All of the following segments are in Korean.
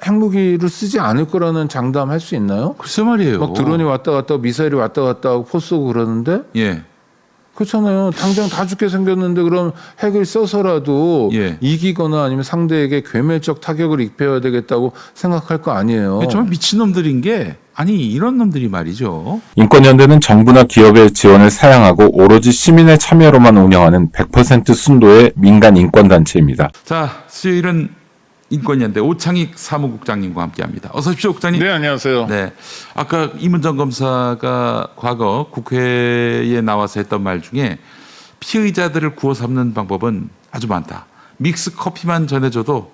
핵무기를 쓰지 않을 거라는 장담할 수 있나요? 글쎄 말이에요. 막 드론이 왔다 갔다 하고 미사일이 왔다 갔다 하고 포 쏘고 그러는데 예. 그렇잖아요. 당장 다 죽게 생겼는데 그럼 핵을 써서라도 예. 이기거나 아니면 상대에게 괴멸적 타격을 입혀야 되겠다고 생각할 거 아니에요. 정말 미친놈들인 게 아니 이런 놈들이 말이죠. 인권연대는 정부나 기업의 지원을 사양하고 오로지 시민의 참여로만 운영하는 100% 순도의 민간 인권단체입니다. 자, 수요일은 인권연대 오창익 사무국장님과 함께합니다. 어서 오십시오, 국장님. 네, 안녕하세요. 네, 아까 이문정 검사가 과거 국회에 나와서 했던 말 중에 피의자들을 구워 삼는 방법은 아주 많다. 믹스 커피만 전해줘도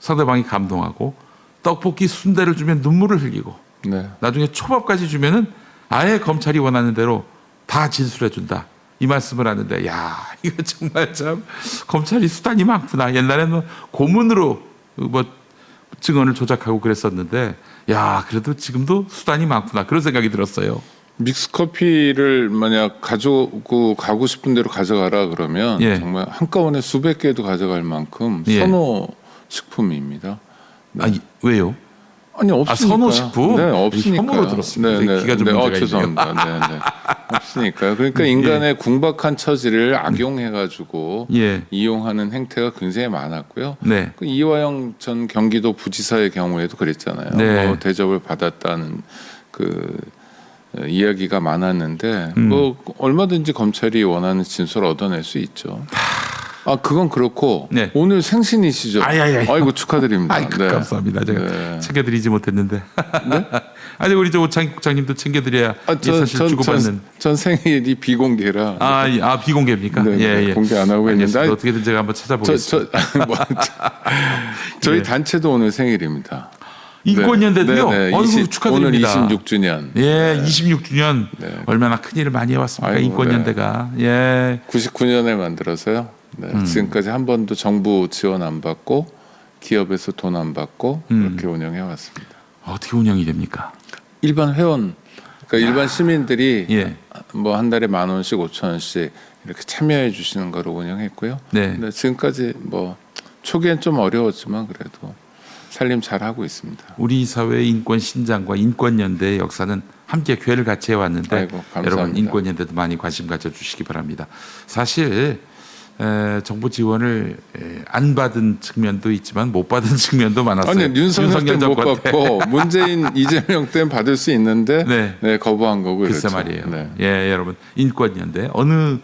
상대방이 감동하고 떡볶이 순대를 주면 눈물을 흘리고 네. 나중에 초밥까지 주면은 아예 검찰이 원하는 대로 다 진술해 준다. 이 말씀을 하는데 야 이거 정말 참 검찰이 수단이 많구나. 옛날에는 고문으로 뭐 증언을 조작하고 그랬었는데 야 그래도 지금도 수단이 많구나 그런 생각이 들었어요. 믹스 커피를 만약 가지고 가고 싶은 대로 가져가라 그러면 예. 정말 한꺼번에 수백 개도 가져갈 만큼 예. 선호 식품입니다. 네. 아니 왜요? 아니 없으니까. 선호식품? 네, 없으니까. 혐오로 들었습니다. 귀가 좀 문제가 죄송합니다. 네, 네. 없으니까요. 그러니까 인간의 궁박한 처지를 악용해가지고 예. 이용하는 행태가 굉장히 많았고요. 네. 그 이화영 전 경기도 부지사의 경우에도 그랬잖아요. 네. 뭐 대접을 받았다는 그 이야기가 많았는데 뭐 얼마든지 검찰이 원하는 진술을 얻어낼 수 있죠. 아 그건 그렇고 네. 오늘 생신이시죠? 아이. 아이고 축하드립니다. 아이 네. 감사합니다. 제가 네. 챙겨드리지 못했는데. 네? 아니 우리 저 오창익 국장님도 챙겨드려야 사실 주고받는. 전 생일이 비공개라. 아 비공개입니까? 네, 예, 네, 예. 공개 안 하고 있는데 알겠습니다. 어떻게든 제가 한번 찾아보겠습니다. 저희 네. 단체도 오늘 생일입니다. 인권연대도요. 네, 네. 어이구, 축하드립니다. 오늘 26주년. 예, 26주년 네. 얼마나 큰 일을 많이 해왔습니까? 아이고, 인권연대가. 예. 99년에 만들어서요. 네, 지금까지 한 번도 정부 지원 안 받고 기업에서 돈 안 받고 그렇게 운영해 왔습니다. 어떻게 운영이 됩니까? 일반 회원, 그러니까 일반 시민들이 예. 뭐 한 달에 10,000원씩 5,000원씩 이렇게 참여해 주시는 거로 운영했고요. 네. 근데 지금까지 뭐 초기엔 좀 어려웠지만 그래도 살림 잘 하고 있습니다. 우리 사회의 인권 신장과 인권연대의 역사는 함께 괴를 같이 해왔는데 아이고, 감사합니다. 여러분 인권연대도 많이 관심 가져주시기 바랍니다. 사실 정부 지원을 안 받은 측면도 있지만 못 받은 측면도 많았어요. 아니 윤석열 때 못 정권 때. 받고 문재인 이재명 때는 받을 수 있는데 네. 네, 거부한 거고 글쎄 그렇죠. 말이에요. 네. 예, 여러분 인권연대 어느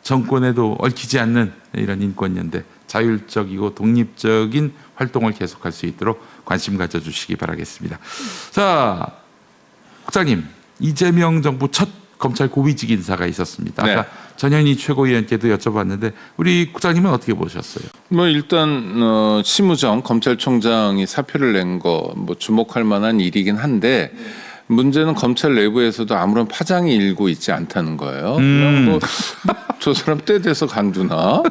정권에도 얽히지 않는 이런 인권연대 자율적이고 독립적인 활동을 계속할 수 있도록 관심 가져주시기 바라겠습니다. 자, 국장님 이재명 정부 첫 검찰 고위직 인사가 있었습니다. 아까 네. 전현희 최고위원께도 여쭤봤는데 우리 국장님은 어떻게 보셨어요? 뭐 일단 심우정 검찰총장이 사표를 낸 거 뭐 주목할 만한 일이긴 한데 문제는 검찰 내부에서도 아무런 파장이 일고 있지 않다는 거예요. 그냥 뭐 저 사람 때 돼서 간두나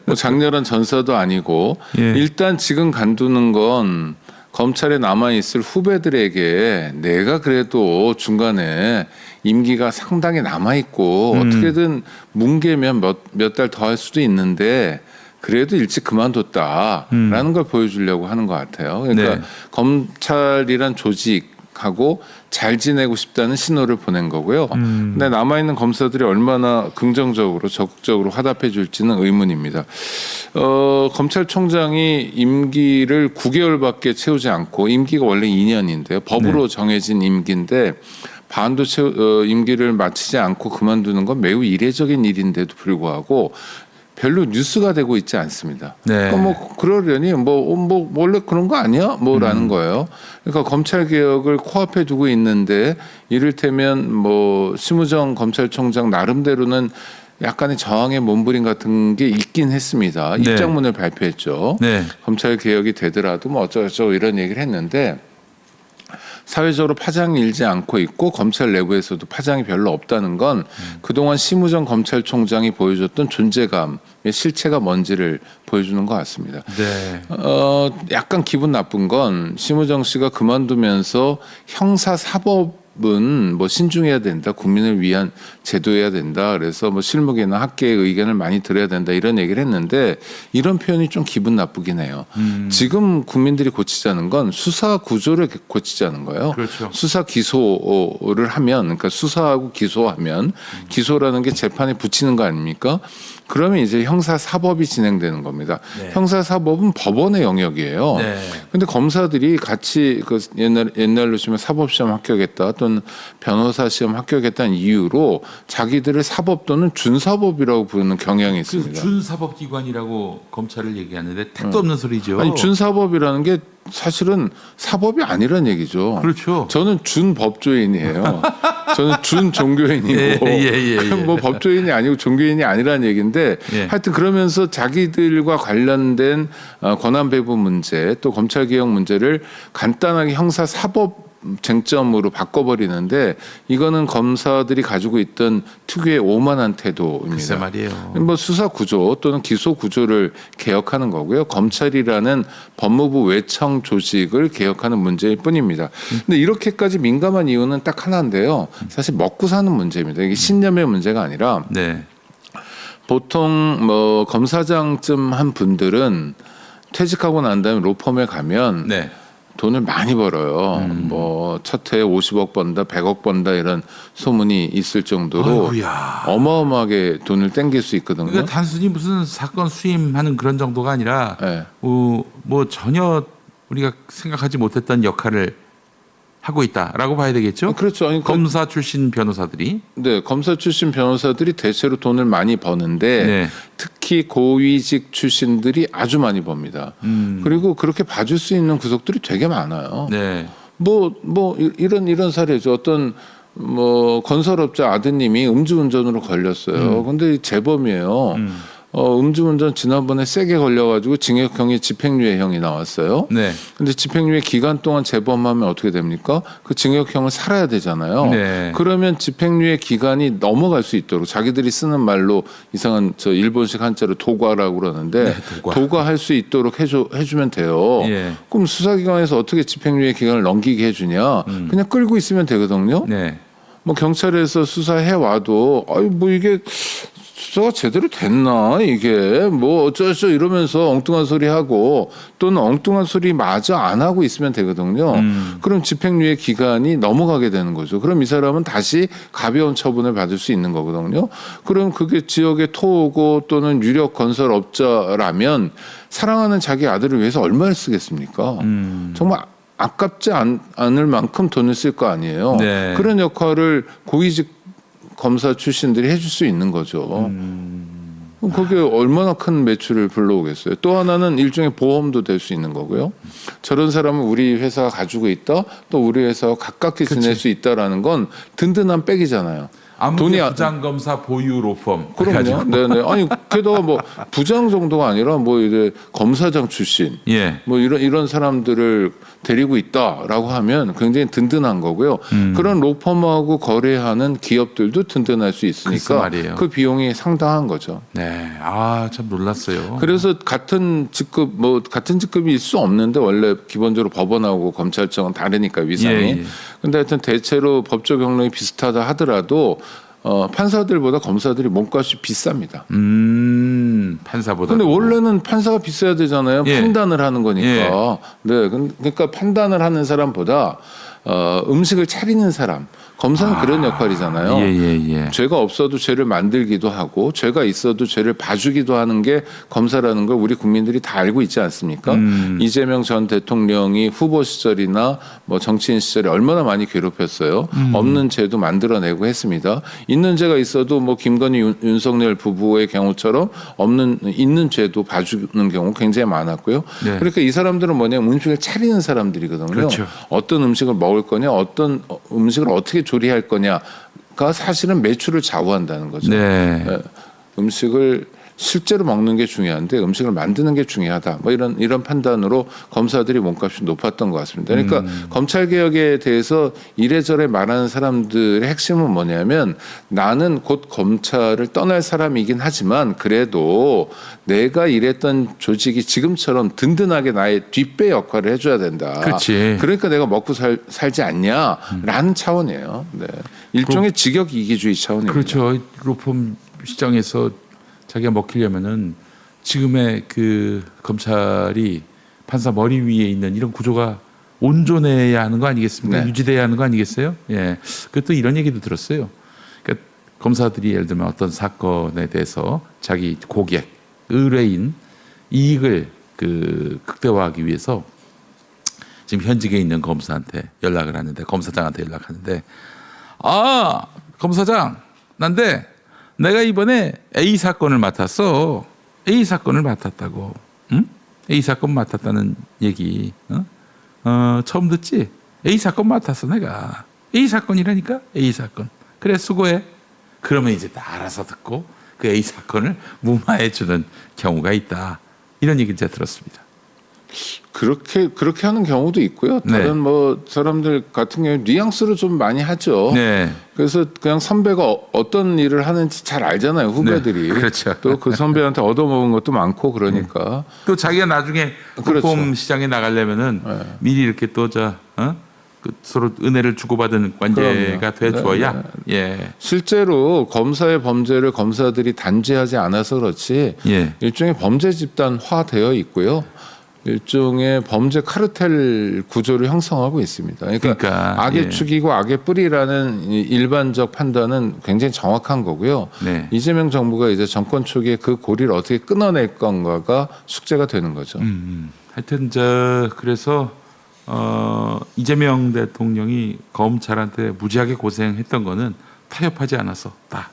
뭐 장렬한 전사도 아니고 예. 일단 지금 간두는 건 검찰에 남아 있을 후배들에게 내가 그래도 중간에 임기가 상당히 남아 있고 어떻게든 뭉개면 몇 달 더 할 수도 있는데 그래도 일찍 그만뒀다라는 걸 보여주려고 하는 것 같아요. 그러니까 네. 검찰이란 조직하고 잘 지내고 싶다는 신호를 보낸 거고요. 근데 남아 있는 검사들이 얼마나 긍정적으로 적극적으로 화답해 줄지는 의문입니다. 검찰총장이 임기를 9개월밖에 채우지 않고 임기가 원래 2년인데요. 법으로 정해진 임기인데 반도 임기를 마치지 않고 그만두는 건 매우 이례적인 일인데도 불구하고 별로 뉴스가 되고 있지 않습니다. 네. 그러니까 뭐 그러려니 뭐 원래 그런 거 아니야? 뭐라는 거예요. 그러니까 검찰 개혁을 코앞에 두고 있는데 이를테면 뭐 심우정 검찰총장 나름대로는 약간의 저항의 몸부림 같은 게 있긴 했습니다. 네. 입장문을 발표했죠. 네. 검찰 개혁이 되더라도 뭐 어쩌고저쩌고 이런 얘기를 했는데 사회적으로 파장이 일지 않고 있고 검찰 내부에서도 파장이 별로 없다는 건 그동안 심우정 검찰총장이 보여줬던 존재감의 실체가 뭔지를 보여주는 것 같습니다. 네. 약간 기분 나쁜 건 심우정 씨가 그만두면서 형사 사법 사법은 뭐 신중해야 된다, 국민을 위한 제도여야 된다. 그래서 뭐 실무계나 학계의 의견을 많이 들어야 된다 이런 얘기를 했는데 이런 표현이 좀 기분 나쁘긴 해요. 지금 국민들이 고치자는 건 수사 구조를 고치자는 거예요. 그렇죠. 수사 기소를 하면, 그러니까 수사하고 기소하면 기소라는 게 재판에 붙이는 거 아닙니까? 그러면 이제 형사 사법이 진행되는 겁니다. 네. 형사 사법은 법원의 영역이에요. 네. 근데 검사들이 같이 그 옛날로 치면 사법 시험 합격했다 또는 변호사 시험 합격했다는 이유로 자기들을 사법 또는 준사법이라고 부르는 경향이 그 있습니다. 준사법기관이라고 검찰을 얘기하는데 택도 없는 소리죠. 아니 준사법이라는 게 사실은 사법이 아니란 얘기죠. 그렇죠. 저는 준법조인이에요. 저는 준종교인이고 예. 뭐 법조인이 아니고 종교인이 아니라는 얘기인데 예. 하여튼 그러면서 자기들과 관련된 권한 배분 문제 또 검찰개혁 문제를 간단하게 형사 사법 쟁점으로 바꿔버리는데 이거는 검사들이 가지고 있던 특유의 오만한 태도입니다. 글쎄 말이에요. 뭐 수사 구조 또는 기소 구조를 개혁하는 거고요. 검찰이라는 법무부 외청 조직을 개혁하는 문제일 뿐입니다. 근데 이렇게까지 민감한 이유는 딱 하나인데요. 사실 먹고 사는 문제입니다. 이게 신념의 문제가 아니라 네. 보통 뭐 검사장쯤 한 분들은 퇴직하고 난 다음에 로펌에 가면 네. 돈을 많이 벌어요. 뭐 첫 해에 50억 번다, 100억 번다 이런 소문이 있을 정도로 아이고야. 어마어마하게 돈을 땡길 수 있거든요. 그러니까 단순히 무슨 사건 수임하는 그런 정도가 아니라 네. 뭐 전혀 우리가 생각하지 못했던 역할을 하고 있다라고 봐야 되겠죠. 그렇죠. 아니, 검사 출신 변호사들이. 네, 검사 출신 변호사들이 대체로 돈을 많이 버는데 네. 특히 고위직 출신들이 아주 많이 법니다. 그리고 그렇게 봐줄 수 있는 구석들이 되게 많아요. 네. 이런 사례죠. 어떤 뭐 건설업자 아드님이 음주운전으로 걸렸어요. 근데 재범이에요. 음주운전 지난번에 세게 걸려가지고 징역형이 집행유예형이 나왔어요. 네. 근데 집행유예 기간 동안 재범하면 어떻게 됩니까? 그 징역형을 살아야 되잖아요. 네. 그러면 집행유예 기간이 넘어갈 수 있도록 자기들이 쓰는 말로 이상한 저 일본식 한자로 도과라고 그러는데 네, 도과. 도과할 수 있도록 해주면 돼요. 예. 그럼 수사기관에서 어떻게 집행유예 기간을 넘기게 해주냐? 그냥 끌고 있으면 되거든요. 네. 뭐 경찰에서 수사해 와도 뭐 이게 수사가 제대로 됐나 이게 뭐 어쩌죠 이러면서 엉뚱한 소리 하고 또는 엉뚱한 소리 마저 안 하고 있으면 되거든요. 그럼 집행유예 기간이 넘어가게 되는 거죠. 그럼 이 사람은 다시 가벼운 처분을 받을 수 있는 거거든요. 그럼 그게 지역의 토고 또는 유력 건설업자라면 사랑하는 자기 아들을 위해서 얼마를 쓰겠습니까? 정말 아깝지 않을 만큼 돈을 쓸 거 아니에요. 네. 그런 역할을 고위직 검사 출신들이 해줄 수 있는 거죠. 그럼 그게 얼마나 큰 매출을 불러오겠어요. 또 하나는 일종의 보험도 될 수 있는 거고요. 저런 사람은 우리 회사가 가지고 있다. 또 우리 회사와 가깝게 지낼 수 있다라는 건 든든한 백이잖아요. 아무리 부장검사 보유 로펌. 그럼요. 네네. 아니 게다가 뭐 부장 정도가 아니라 뭐 이제 검사장 출신, 예. 뭐 이런 사람들을 데리고 있다라고 하면 굉장히 든든한 거고요. 그런 로펌하고 거래하는 기업들도 든든할 수 글쎄 있으니까 말이에요. 그 비용이 상당한 거죠. 네. 참 놀랐어요. 그래서 같은 직급이 있을 수 없는데 원래 기본적으로 법원하고 검찰청은 다르니까 위상이. 예. 근데 하여튼 대체로 법조 경력이 비슷하다 하더라도 판사들보다 검사들이 몸값이 비쌉니다. 판사보다. 근데 원래는 판사가 비싸야 되잖아요. 예. 판단을 하는 거니까. 네, 그러니까 판단을 하는 사람보다 음식을 차리는 사람. 검사는 그런 역할이잖아요. 예. 죄가 없어도 죄를 만들기도 하고 죄가 있어도 죄를 봐주기도 하는 게 검사라는 걸 우리 국민들이 다 알고 있지 않습니까? 이재명 전 대통령이 후보 시절이나 뭐 정치인 시절에 얼마나 많이 괴롭혔어요. 없는 죄도 만들어내고 했습니다. 있는 죄가 있어도 뭐 김건희 윤석열 부부의 경우처럼 있는 죄도 봐주는 경우 굉장히 많았고요. 네. 그러니까 이 사람들은 뭐냐면 음식을 차리는 사람들이거든요. 그렇죠. 어떤 음식을 먹을 거냐, 어떤 음식을 어떻게 조리할 거냐가 사실은 매출을 좌우한다는 거죠. 네. 네. 음식을 실제로 먹는 게 중요한데 음식을 만드는 게 중요하다. 뭐 이런 판단으로 검사들이 몸값이 높았던 것 같습니다. 그러니까 검찰 개혁에 대해서 이래저래 말하는 사람들의 핵심은 뭐냐면 나는 곧 검찰을 떠날 사람이긴 하지만 그래도 내가 일했던 조직이 지금처럼 든든하게 나의 뒷배 역할을 해줘야 된다. 그렇지. 그러니까 내가 먹고 살지 않냐라는 차원이에요. 네. 일종의 직역 이기주의 차원입니다. 그렇죠. 로펌 시장에서 자기가 먹히려면은 지금의 그 검찰이 판사 머리 위에 있는 이런 구조가 온전해야 하는 거 아니겠습니까? 네. 유지돼야 하는 거 아니겠어요? 예. 그것도 이런 얘기도 들었어요. 그러니까 검사들이 예를 들면 어떤 사건에 대해서 자기 고객, 의뢰인 이익을 그 극대화하기 위해서 지금 현직에 있는 검사한테 연락을 하는데 검사장한테 연락하는데 아 검사장 난데 내가 이번에 A 사건을 맡았어. A 사건을 맡았다고. 응? A 사건 맡았다는 얘기. 처음 듣지? A 사건 맡았어 내가. A 사건이라니까? A 사건. 그래 수고해. 그러면 이제 다 알아서 듣고 그 A 사건을 무마해 주는 경우가 있다. 이런 얘기를 제가 들었습니다. 그렇게 하는 경우도 있고요. 네. 다른 뭐 사람들 같은 경우 뉘앙스로 좀 많이 하죠. 네. 그래서 그냥 선배가 어떤 일을 하는지 잘 알잖아요. 후배들이. 네, 그렇죠. 또 그 선배한테 얻어먹은 것도 많고 그러니까. 또 자기가 나중에 그렇죠. 로펌 시장에 나가려면은 네. 미리 이렇게 또 그 서로 은혜를 주고받은 관계가 그럼요. 돼줘야 네, 예. 실제로 검사의 범죄를 검사들이 단죄하지 않아서 그렇지 예. 일종의 범죄 집단화되어 있고요. 일종의 범죄 카르텔 구조를 형성하고 있습니다. 그러니까 악의 예. 축이고 악의 뿌리라는 이 일반적 판단은 굉장히 정확한 거고요. 네. 이재명 정부가 이제 정권 초기에 그 고리를 어떻게 끊어낼 건가가 숙제가 되는 거죠. 하여튼 그래서 이재명 대통령이 검찰한테 무지하게 고생했던 거는 타협하지 않았었다.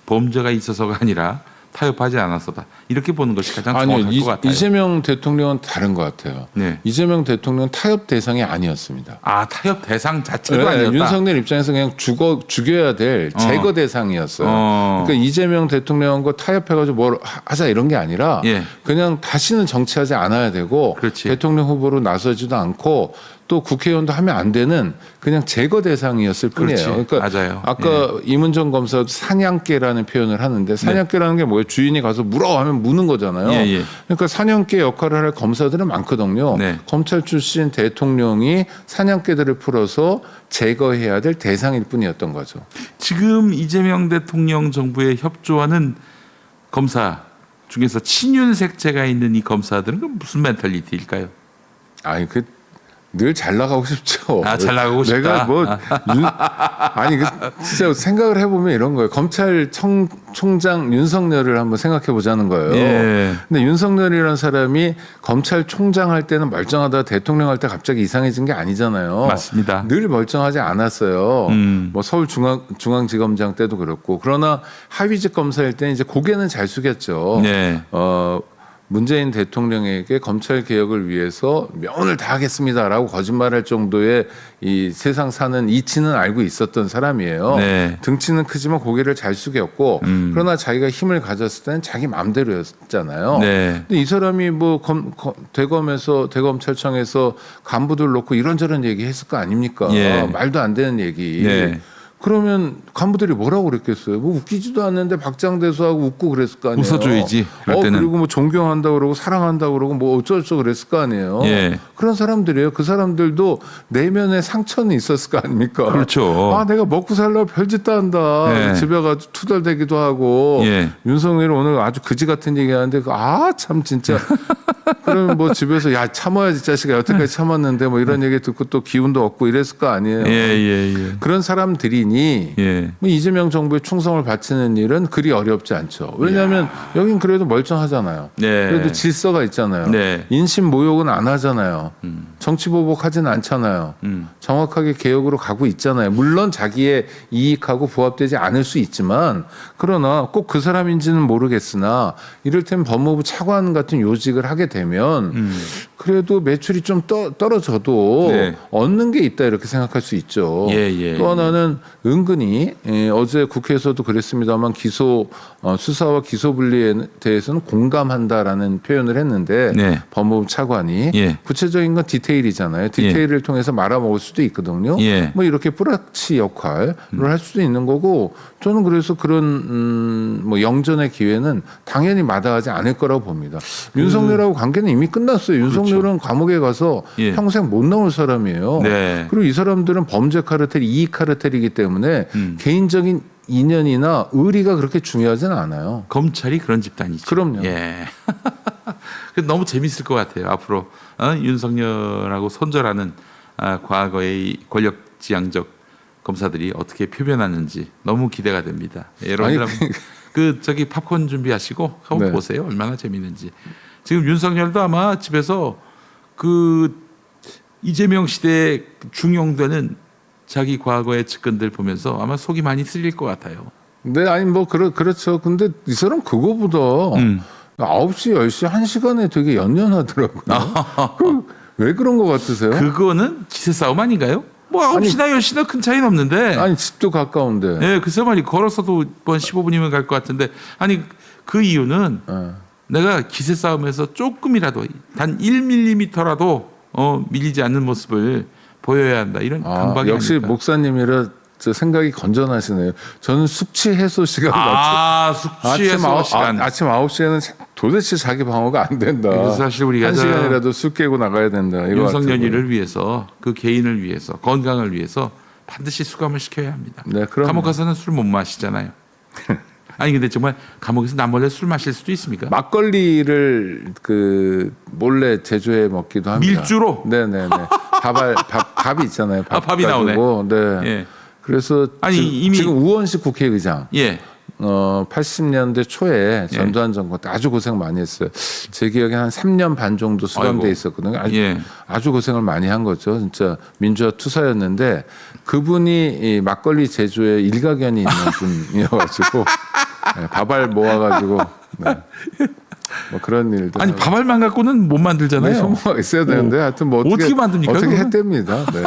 범죄가 있어서가 아니라 타협하지 않았었다. 이렇게 보는 것이 가장 아니요, 정확할 것 같아요. 이재명 대통령은 다른 것 같아요. 네. 이재명 대통령은 타협 대상이 아니었습니다. 아 타협 대상 자체도 네, 아니었다. 윤석열 입장에서 그냥 죽여야 될 제거 대상이었어요. 그러니까 이재명 대통령과 타협해가지고 뭘 하자 이런 게 아니라 예. 그냥 다시는 정치하지 않아야 되고 그렇지. 대통령 후보로 나서지도 않고 또 국회의원도 하면 안 되는 그냥 제거 대상이었을 뿐이에요. 그렇지. 그러니까 맞아요. 아까 이문정 검사 사냥개라는 표현을 하는데 사냥개라는 게 뭐예요? 주인이 가서 물어 하면 무는 거잖아요. 예, 예. 그러니까 사냥개 역할을 할 검사들은 많거든요. 네. 검찰 출신 대통령이 사냥개들을 풀어서 제거해야 될 대상일 뿐이었던 거죠. 지금 이재명 대통령 정부에 협조하는 검사 중에서 친윤색채가 있는 이 검사들은 그럼 무슨 멘탈리티일까요? 아니 늘 잘 나가고 싶죠. 아, 잘 나가고 싶다. 내가 아니 진짜 생각을 해보면 이런 거예요. 검찰총장 윤석열을 한번 생각해 보자는 거예요. 예. 근데 윤석열이라는 사람이 검찰총장 할 때는 멀쩡하다 대통령 할 때 갑자기 이상해진 게 아니잖아요. 맞습니다. 늘 멀쩡하지 않았어요. 뭐 서울중앙지검장 때도 그렇고 그러나 하위직 검사일 때는 이제 고개는 잘 숙였죠. 네. 문재인 대통령에게 검찰 개혁을 위해서 명운을 다하겠습니다라고 거짓말할 정도의 이 세상 사는 이치는 알고 있었던 사람이에요. 네. 등치는 크지만 고개를 잘 숙였고 그러나 자기가 힘을 가졌을 때는 자기 마음대로였잖아요. 네. 근데 이 사람이 뭐 대검찰청에서 간부들 놓고 이런저런 얘기했을 거 아닙니까? 예. 말도 안 되는 얘기. 네. 그러면 간부들이 뭐라고 그랬겠어요? 뭐 웃기지도 않는데 박장대소하고 웃고 그랬을 거 아니에요. 웃어줘야지, 그럴 때는. 그리고 뭐 존경한다고 그러고 사랑한다고 그러고 뭐 어쩌고저쩌고 그랬을 거 아니에요. 예. 그런 사람들이에요. 그 사람들도 내면에 상처는 있었을 거 아닙니까? 그렇죠. 아 내가 먹고 살려고 별짓 다 한다. 예. 집에 가서 투덜대기도 하고 예. 윤석열이 오늘 아주 그지 같은 얘기하는데 참 진짜 그러면 뭐 집에서 야 참아야지 자식아 여태까지 참았는데 뭐 이런 얘기 듣고 또 기운도 얻고 이랬을 거 아니에요. 예. 그런 사람들이니 예. 뭐 이재명 정부에 충성을 바치는 일은 그리 어렵지 않죠. 왜냐하면 여긴 그래도 멀쩡하잖아요. 네. 그래도 질서가 있잖아요. 네. 인신 모욕은 안 하잖아요. 정치 보복하지는 않잖아요. 정확하게 개혁으로 가고 있잖아요. 물론 자기의 이익하고 부합되지 않을 수 있지만 그러나 꼭 그 사람인지는 모르겠으나 이를테면 법무부 차관 같은 요직을 하게 되면 그래도 매출이 좀 떨어져도 네. 얻는 게 있다 이렇게 생각할 수 있죠. 예. 또 하나는 은근히 어제 국회에서도 그랬습니다만 수사와 기소 분리에 대해서는 공감한다라는 표현을 했는데 네. 법무부 차관이 예. 구체적인 건 디테일이잖아요. 디테일을 통해서 말아먹을 수도 있거든요. 예. 뭐 이렇게 뿌락치 역할을 할 수도 있는 거고 저는 그래서 그런 뭐 영전의 기회는 당연히 마다하지 않을 거라고 봅니다. 윤석열하고 관계는 이미 끝났어요. 윤석열은 감옥에 가서 예. 평생 못 나올 사람이에요. 네. 그리고 이 사람들은 범죄 카르텔, 이익 카르텔이기 때문에 개인적인 인연이나 의리가 그렇게 중요하지는 않아요. 검찰이 그런 집단이죠. 그럼요. 예. 너무 재밌을 것 같아요. 앞으로 윤석열하고 손절하는 과거의 권력지향적 검사들이 어떻게 표변하는지 너무 기대가 됩니다. 여러분들 아니, 그 저기 팝콘 준비하시고 한번 네. 보세요. 얼마나 재밌는지. 지금 윤석열도 아마 집에서 그 이재명 시대에 중용되는 자기 과거의 측근들 보면서 아마 속이 많이 쓰릴 것 같아요. 네, 아니 뭐 그렇죠. 근데 이 사람 그거보다 9시, 10시, 1시간에 되게 연연하더라고요. 왜 그런 것 같으세요? 그거는 기세 싸움 아닌가요? 뭐 9시나 10시나 큰 차이는 없는데. 아니 집도 가까운데. 예, 글쎄 말이 걸어서도 한 15분이면 갈 것 같은데 아니 그 이유는 내가 기세 싸움에서 조금이라도 단 1mm라도 밀리지 않는 모습을 보여야 한다. 이런 강박이 역시 아닐까. 목사님이라 저 생각이 건전하시네요. 저는 숙취 해소 시간 숙취 해소 시간. 아침 9시에는 도대체 자기 방어가 안 된다. 그래서 사실 우리가 1시간이라도 술 깨고 나가야 된다. 윤석열이를 위해서 그 개인을 위해서 건강을 위해서 반드시 수감을 시켜야 합니다. 네, 그럼 감옥 가서는 술 못 마시잖아요. 아니 근데 정말 감옥에서 남몰래 술 마실 수도 있습니까? 막걸리를 그 몰래 제조해 먹기도 합니다. 밀주로? 네네네. 밥이 있잖아요. 밥이 가지고. 네. 예. 그래서 아니, 이미 지금 우원식 국회의장 예. 80년대 초에 전두환 정권 때 아주 고생 많이 했어요. 제 기억에 한 3년 반 정도 수감돼 아이고. 있었거든요. 예. 아주 고생을 많이 한 거죠. 진짜 민주화 투사였는데 그분이 이 막걸리 제조에 일가견이 있는 분이어가지고 네, 밥알 모아가지고 네. 뭐 그런 일들. 아니 밥알만 갖고는 못 만들잖아요. 네, 소모가 있어야 되는데 하여튼 뭐 어떻게 만듭니까, 어떻게 그거는? 했답니다. 네.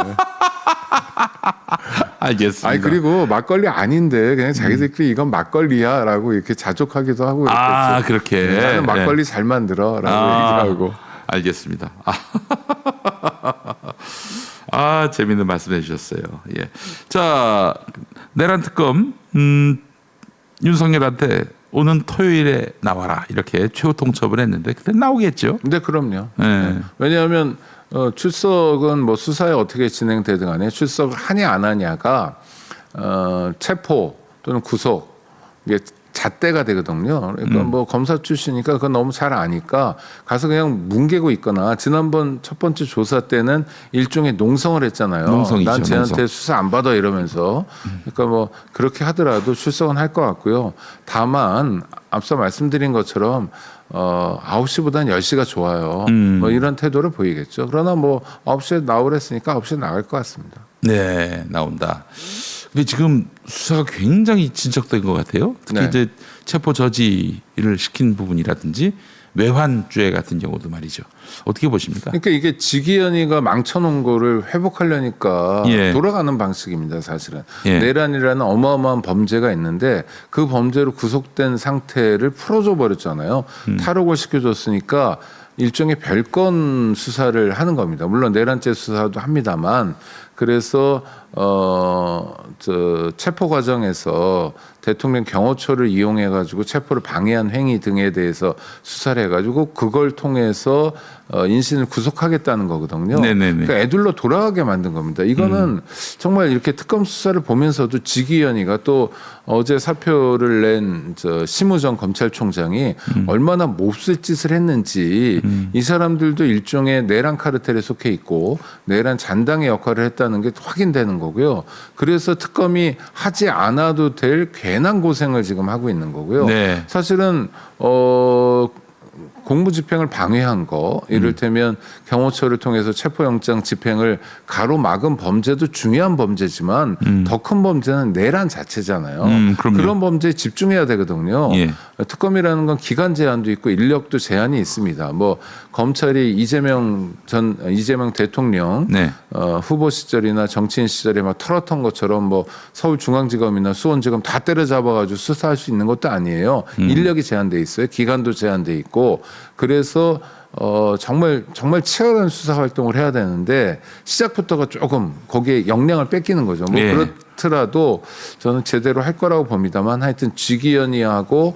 알겠습니다. 아니 그리고 막걸리 아닌데 그냥 자기들끼리 이건 막걸리야라고 이렇게 자족하기도 하고 이렇게 그렇게 나는 막걸리 잘 만들어라고 얘기하고. 알겠습니다. 재밌는 말씀해 주셨어요. 예. 자, 내란 특검 윤석열한테 오는 토요일에 나와라 이렇게 최후 통첩을 했는데 그때 나오겠죠. 네, 그럼요. 예. 네. 왜냐하면 출석은 뭐 수사에 어떻게 진행되든 간에 출석을 하냐 안 하냐가 체포 또는 구속 이게 잣대가 되거든요. 그러니까 뭐 검사 출신이니까 그건 너무 잘 아니까 가서 그냥 뭉개고 있거나 지난번 첫 번째 조사 때는 일종의 농성을 했잖아요. 농성이죠, 난 쟤한테 농성. 수사 안 받아 이러면서 그러니까 뭐 그렇게 하더라도 출석은 할 것 같고요. 다만 앞서 말씀드린 것처럼 9시보다는 10시가 좋아요. 뭐 이런 태도를 보이겠죠. 그러나 뭐 9시에 나오랬으니까 9시에 나갈 것 같습니다. 네, 나온다. 근데 지금 수사가 굉장히 진척된 것 같아요. 특히 네. 이제 체포 저지를 시킨 부분이라든지 외환죄 같은 경우도 말이죠. 어떻게 보십니까? 그러니까 이게 지기현이가 망쳐놓은 거를 회복하려니까 예. 돌아가는 방식입니다, 사실은. 예. 내란이라는 어마어마한 범죄가 있는데 그 범죄로 구속된 상태를 풀어줘 버렸잖아요. 탈옥을 시켜줬으니까 일종의 별건 수사를 하는 겁니다. 물론 내란죄 수사도 합니다만 그래서 체포 과정에서 대통령 경호처를 이용해 가지고 체포를 방해한 행위 등에 대해서 수사를 해가지고 그걸 통해서 인신을 구속하겠다는 거거든요. 네네네. 그러니까 애들로 돌아가게 만든 겁니다. 이거는 정말 이렇게 특검 수사를 보면서도 지기현이가 또 어제 사표를 낸 심우정 검찰총장이 얼마나 몹쓸 짓을 했는지 이 사람들도 일종의 내란 카르텔에 속해 있고 내란 잔당의 역할을 했다는 게 확인되는 거고요. 그래서 특검이 하지 않아도 될 괜한 고생을 지금 하고 있는 거고요. 네. 사실은 공무집행을 방해한 거, 이를테면 경호처를 통해서 체포영장 집행을 가로막은 범죄도 중요한 범죄지만 더 큰 범죄는 내란 자체잖아요. 그럼요. 그런 범죄에 집중해야 되거든요. 예. 특검이라는 건 기간 제한도 있고 인력도 제한이 있습니다. 뭐 검찰이 이재명 대통령 네. 후보 시절이나 정치인 시절에 막 털었던 것처럼 뭐 서울중앙지검이나 수원지검 다 때려잡아가지고 수사할 수 있는 것도 아니에요. 인력이 제한돼 있어요. 기간도 제한돼 있고 그래서 정말 치열한 수사 활동을 해야 되는데 시작부터가 조금 거기에 역량을 뺏기는 거죠. 뭐 예. 그렇더라도 저는 제대로 할 거라고 봅니다만 하여튼 쥐기현이하고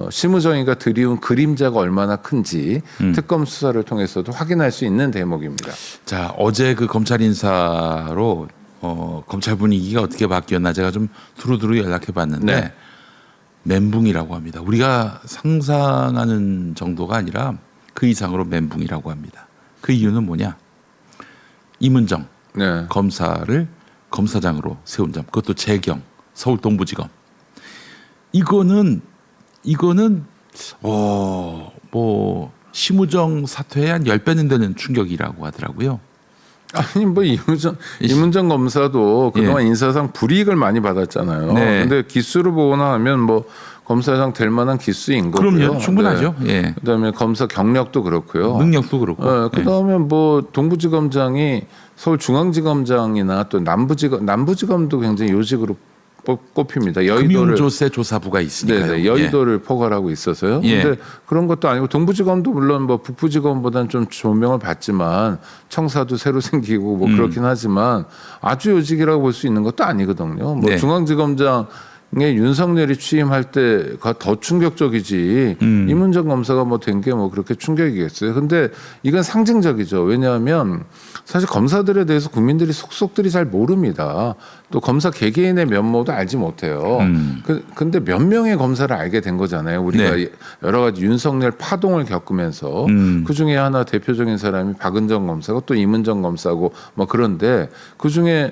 심우정이가 드리운 그림자가 얼마나 큰지 특검 수사를 통해서도 확인할 수 있는 대목입니다. 자, 어제 그 검찰 인사로 검찰 분위기가 어떻게 바뀌었나 제가 좀 두루두루 연락해 봤는데 네. 멘붕이라고 합니다. 우리가 상상하는 정도가 아니라 그 이상으로 멘붕이라고 합니다. 그 이유는 뭐냐? 임은정 네. 검사를 검사장으로 세운 점, 그것도 재경 서울 동부지검. 이거는 뭐 심우정 사퇴에 한 10배는 되는 충격이라고 하더라고요. 아니 뭐 임은정 검사도 그동안 인사상 불이익을 많이 받았잖아요. 네. 근데 기수를 보거나 하면 뭐 검사장 될 만한 기수인 거고요. 그럼요, 충분하죠. 네. 예. 그다음에 검사 경력도 그렇고요. 능력도 그렇고. 네, 그다음에 뭐 동부지검장이 서울중앙지검장이나 또 남부지검도 굉장히 요직으로 꼽힙니다. 금융조세 조사부가 있으니까요. 네네, 여의도를 포괄하고 있어서요. 예. 근데 그런 것도 아니고 동부지검도 물론 뭐 북부지검보다는 좀 조명을 받지만 청사도 새로 생기고 뭐 그렇긴 하지만 아주 요직이라고 볼 수 있는 것도 아니거든요. 뭐 네. 중앙지검장 에 윤석열이 취임할 때가 더 충격적이지 임은정 검사가 뭐 된 게 뭐 그렇게 충격이겠어요. 근데 이건 상징적이죠. 왜냐하면 사실 검사들에 대해서 국민들이 속속들이 잘 모릅니다. 또 검사 개개인의 면모도 알지 못해요. 근데 몇 명의 검사를 알게 된 거잖아요. 우리가 네. 여러 가지 윤석열 파동을 겪으면서 그 중에 하나 대표적인 사람이 박은정 검사고 또 임은정 검사고 뭐 그런데 그 중에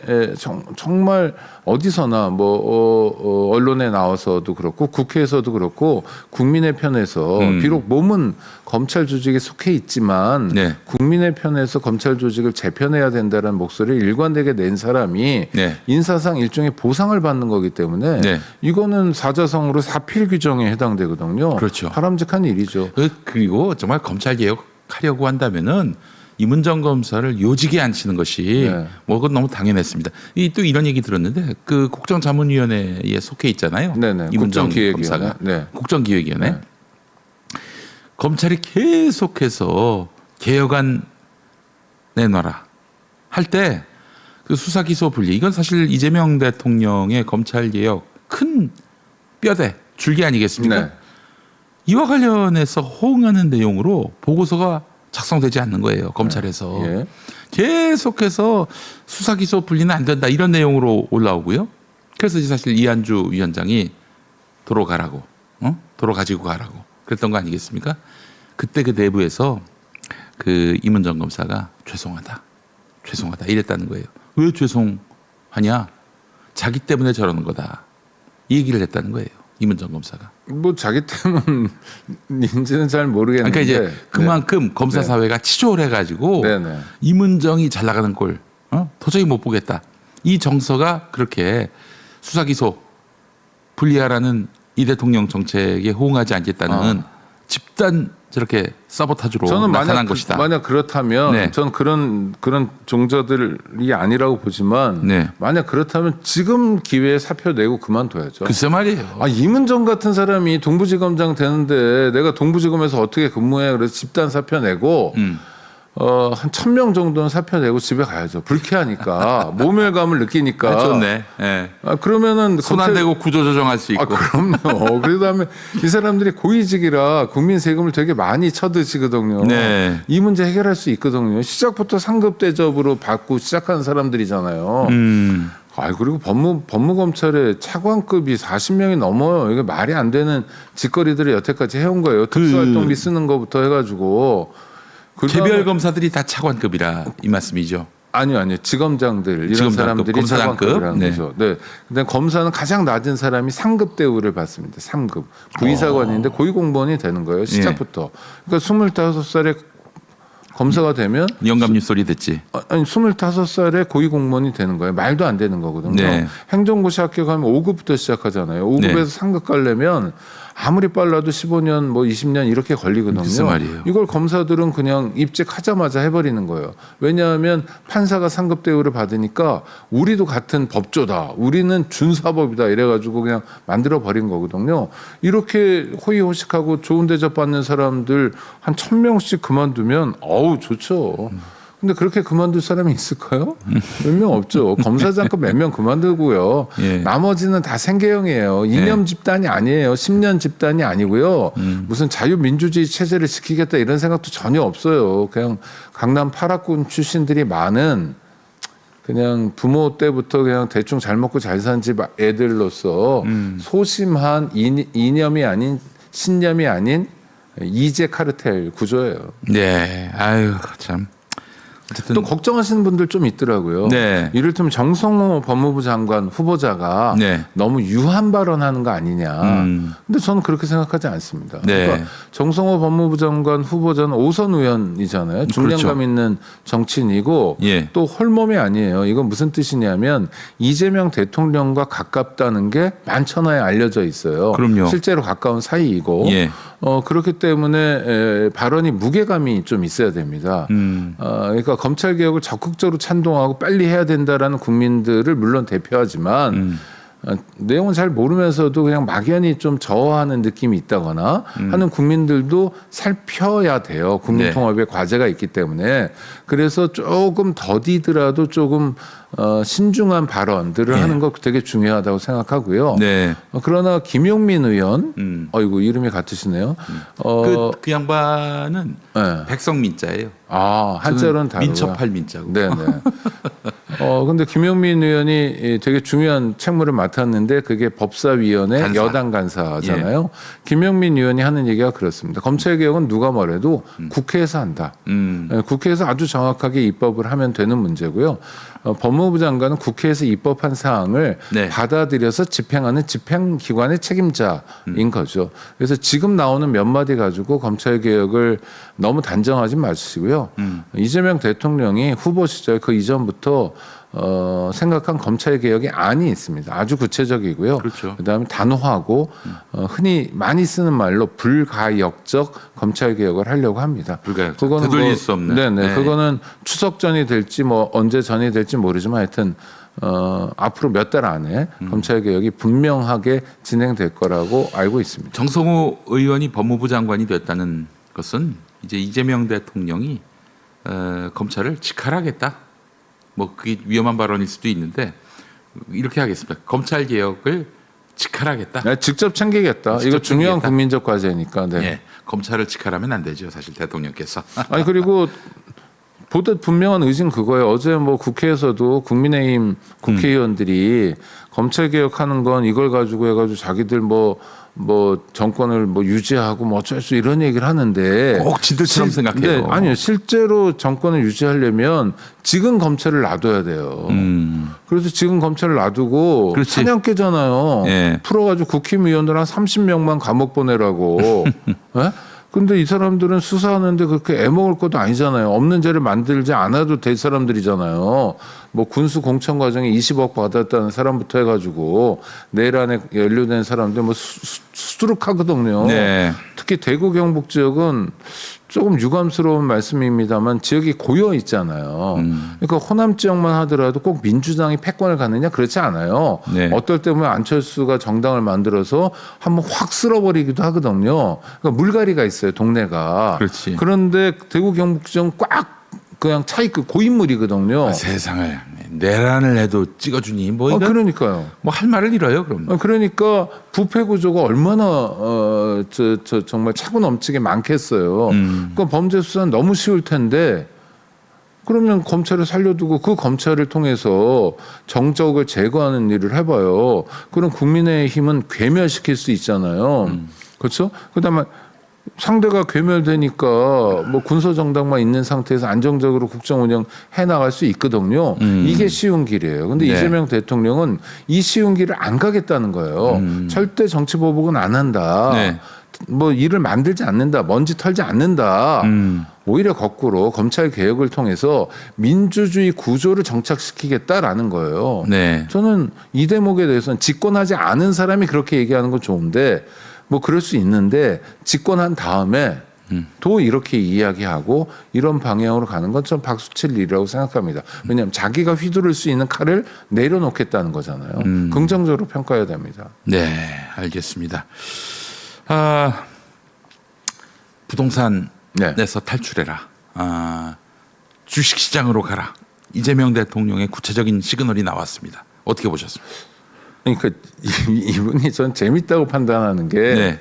정말 어디서나 뭐 언론에 나와서도 그렇고 국회에서도 그렇고 국민의 편에서 비록 몸은 검찰 조직에 속해 있지만 네. 국민의 편에서 검찰 조직을 재편해야 된다는 목소리를 일관되게 낸 사람이 네. 인사상 일종의 보상을 받는 거기 때문에 네. 이거는 사자성어로 사필 규정에 해당되거든요. 그렇죠. 바람직한 일이죠. 그리고 정말 검찰 개혁하려고 한다면은 임은정 검사를 요직에 앉히는 것이 네. 뭐 그건 너무 당연했습니다. 또 이런 얘기 들었는데 그 국정자문위원회에 속해 있잖아요. 네네. 임은정 국정기획위원회. 검사가 네. 국정기획위원회. 네. 검찰이 계속해서 개혁안 내놔라 할 때 그 수사 기소 분리 이건 사실 이재명 대통령의 검찰 개혁 큰 뼈대 줄기 아니겠습니까? 네. 이와 관련해서 호응하는 내용으로 보고서가 작성되지 않는 거예요. 검찰에서. 예. 계속해서 수사 기소 분리는 안 된다 이런 내용으로 올라오고요. 그래서 사실 이한주 위원장이 도로 가라고, 도로 가지고 가라고 그랬던 거 아니겠습니까? 그때 그 내부에서 그 임은정 검사가 죄송하다 이랬다는 거예요. 왜 죄송하냐? 자기 때문에 저러는 거다. 이 얘기를 했다는 거예요. 임은정 검사가. 뭐 자기 때문인지는 잘 모르겠는데. 그러니까 이제 그만큼 검사 사회가 치졸 해가지고 네네. 임은정이 잘 나가는 꼴 도저히 못 보겠다. 이 정서가 그렇게 수사 기소 분리하라는 이 대통령 정책에 호응하지 않겠다는 집단 저렇게 사보타주로 저는 나타난 것이다. 만약 그렇다면 네. 저는 그런 종저들이 아니라고 보지만 네. 만약 그렇다면 지금 기회에 사표 내고 그만둬야죠. 글쎄 말이에요. 임은정 같은 사람이 동부지검장 되는데 내가 동부지검에서 어떻게 근무해? 그래서 집단 사표 내고 한 1,000명 정도는 사표 내고 집에 가야죠. 불쾌하니까 모멸감을 느끼니까. 좋네. 네. 그러면은 손 안 대고 구조 조정할 수 있고. 그럼요. 그다음에 이 사람들이 고위직이라 국민 세금을 되게 많이 쳐드시거든요. 네. 이 문제 해결할 수 있거든요. 시작부터 상급 대접으로 받고 시작한 사람들이잖아요. 그리고 법무검찰의 차관급이 40명이 넘어요. 이게 말이 안 되는 짓거리들을 여태까지 해온 거예요. 특수활동비 쓰는 것부터 해가지고. 개별 검사들이 다 차관급이라 이 말씀이죠. 아니요. 지검장들 이런 지검장급, 사람들이 검사장급. 차관급이라는 네. 거죠. 네. 근데 검사는 가장 낮은 사람이 3급 대우를 받습니다. 3급. 부의사관인데 고위공무원이 되는 거예요. 시작부터. 그러니까 25살에 검사가 되면 영감님 소리 듣지. 아니 25살에 고위공무원이 되는 거예요. 말도 안 되는 거거든요. 네. 행정고시 합격하면 5급부터 시작하잖아요. 5급에서 네. 3급 가려면 아무리 빨라도 15년 뭐 20년 이렇게 걸리거든요. 무슨 말이에요? 이걸 검사들은 그냥 입직하자마자 해버리는 거예요. 왜냐하면 판사가 3급 대우를 받으니까 우리도 같은 법조다. 우리는 준사법이다. 이래가지고 그냥 만들어 버린 거거든요. 이렇게 호의호식하고 좋은 대접 받는 사람들 한 1,000명씩 그만두면 어우 좋죠. 근데 그렇게 그만둘 사람이 있을까요? 몇 명 없죠. 검사장급 몇 명 그만두고요. 예. 나머지는 다 생계형이에요. 이념 집단이 아니에요. 10년 집단이 아니고요. 무슨 자유민주주의 체제를 지키겠다 이런 생각도 전혀 없어요. 그냥 강남 8학군 출신들이 많은 그냥 부모 때부터 그냥 대충 잘 먹고 잘 산 집 애들로서 소심한 이념이 아닌 신념이 아닌 이제 카르텔 구조예요. 네. 아유 참. 어쨌든 또 걱정하시는 분들 좀 있더라고요. 네. 이를테면 정성호 법무부 장관 후보자가 네. 너무 유한 발언하는 거 아니냐. 근데 저는 그렇게 생각하지 않습니다. 네. 그러니까 정성호 법무부 장관 후보자는 5선 의원이잖아요. 중량감 그렇죠. 있는 정치인이고 예. 또 홀몸이 아니에요. 이건 무슨 뜻이냐면 이재명 대통령과 가깝다는 게 만천하에 알려져 있어요. 그럼요. 실제로 가까운 사이이고 예. 그렇기 때문에 발언이 무게감이 좀 있어야 됩니다. 그러니까 검찰 개혁을 적극적으로 찬동하고 빨리 해야 된다라는 국민들을 물론 대표하지만 내용은 잘 모르면서도 그냥 막연히 좀 저하는 느낌이 있다거나 하는 국민들도 살펴야 돼요. 국민통합의 과제가 있기 때문에. 그래서 조금 더디더라도 조금 신중한 발언들을 네. 하는 거 되게 중요하다고 생각하고요. 네. 그러나 김용민 의원, 어이구 이름이 같으시네요. 그 양반은 네. 백성민자예요. 한자로는 다르고요. 민첩할 민자고. 네네. 근데 김용민 의원이 되게 중요한 책무를 맡았는데 그게 법사위원회 간사. 여당 간사잖아요. 김용민 의원이 하는 얘기가 그렇습니다. 검찰 개혁은 누가 뭐래도 국회에서 한다. 국회에서 아주 정확하게 입법을 하면 되는 문제고요. 법무부 장관은 국회에서 입법한 사항을 네. 받아들여서 집행하는 집행기관의 책임자인 거죠. 그래서 지금 나오는 몇 마디 가지고 검찰 개혁을 너무 단정하지 마시고요. 이재명 대통령이 후보 시절 그 이전부터 생각한 검찰 개혁의 안이 있습니다. 아주 구체적이고요. 그렇죠. 그다음에 단호하고 흔히 많이 쓰는 말로 불가역적 검찰 개혁을 하려고 합니다. 불가역적. 되돌릴 수 없는. 네네. 네. 그거는 추석 전이 될지 뭐 언제 전이 될지 모르지만 하여튼 앞으로 몇 달 안에 검찰 개혁이 분명하게 진행될 거라고 알고 있습니다. 정성호 의원이 법무부 장관이 됐다는 것은 이제 이재명 대통령이 검찰을 직할하겠다. 뭐 그게 위험한 발언일 수도 있는데 이렇게 하겠습니다. 검찰 개혁을 직할하겠다. 네, 직접 챙기겠다. 직접 이거 중요한 챙기겠다. 국민적 과제니까. 네. 예, 검찰을 직할하면 안 되죠. 사실 대통령께서. 아니 그리고 보다 분명한 의지는 그거예요. 어제 뭐 국회에서도 국민의힘 국회의원들이 검찰 개혁하는 건 이걸 가지고 해가지고 자기들 뭐 정권을 뭐 유지하고 뭐 어쩔 수 이런 얘기를 하는데 꼭 지들처럼 생각해요. 네, 아니요. 실제로 정권을 유지하려면 지금 검찰을 놔둬야 돼요. 그래서 지금 검찰을 놔두고 그렇지. 사냥개잖아요. 예. 풀어가지고 국힘의원들 한 30명만 감옥 보내라고. 예? 근데 이 사람들은 수사하는데 그렇게 애먹을 것도 아니잖아요. 없는 죄를 만들지 않아도 될 사람들이잖아요. 뭐 군수 공천 과정에 20억 받았다는 사람부터 해가지고 내일 안에 연루된 사람들 뭐 수두룩하거든요. 네. 특히 대구 경북 지역은 조금 유감스러운 말씀입니다만 지역이 고여 있잖아요. 그러니까 호남 지역만 하더라도 꼭 민주당이 패권을 갖느냐 그렇지 않아요. 네. 어떨 때 보면 안철수가 정당을 만들어서 한번 확 쓸어버리기도 하거든요. 그러니까 물갈이가 있어요, 동네가. 그렇지. 그런데 대구 경북 지역은 꽉 그냥 차 있고 고인물이거든요. 세상을 내란을 해도 찍어주니 뭐 이건 그러니까요. 뭐 할 말을 잃어요. 그럼. 그러니까 부패 구조가 얼마나 정말 차고 넘치게 많겠어요. 그러니까 범죄 수사는 너무 쉬울 텐데 그러면 검찰을 살려두고 그 검찰을 통해서 정적을 제거하는 일을 해봐요. 그럼 국민의힘은 괴멸시킬 수 있잖아요. 그렇죠? 그다음에 상대가 괴멸되니까 뭐 군소 정당만 있는 상태에서 안정적으로 국정 운영 해 나갈 수 있거든요. 이게 쉬운 길이에요. 근데 네. 이재명 대통령은 이 쉬운 길을 안 가겠다는 거예요. 절대 정치 보복은 안 한다. 네. 뭐 일을 만들지 않는다. 먼지 털지 않는다. 오히려 거꾸로 검찰 개혁을 통해서 민주주의 구조를 정착시키겠다라는 거예요. 네. 저는 이 대목에 대해서는 집권하지 않은 사람이 그렇게 얘기하는 건 좋은데 뭐 그럴 수 있는데 집권한 다음에 또 이렇게 이야기하고 이런 방향으로 가는 건 좀 박수칠 일이라고 생각합니다. 왜냐하면 자기가 휘두를 수 있는 칼을 내려놓겠다는 거잖아요. 긍정적으로 평가해야 됩니다. 네, 알겠습니다. 부동산에서 네. 탈출해라. 주식시장으로 가라. 이재명 대통령의 구체적인 시그널이 나왔습니다. 어떻게 보셨습니까? 그러니까 이분이 전 재밌다고 판단하는 게 네.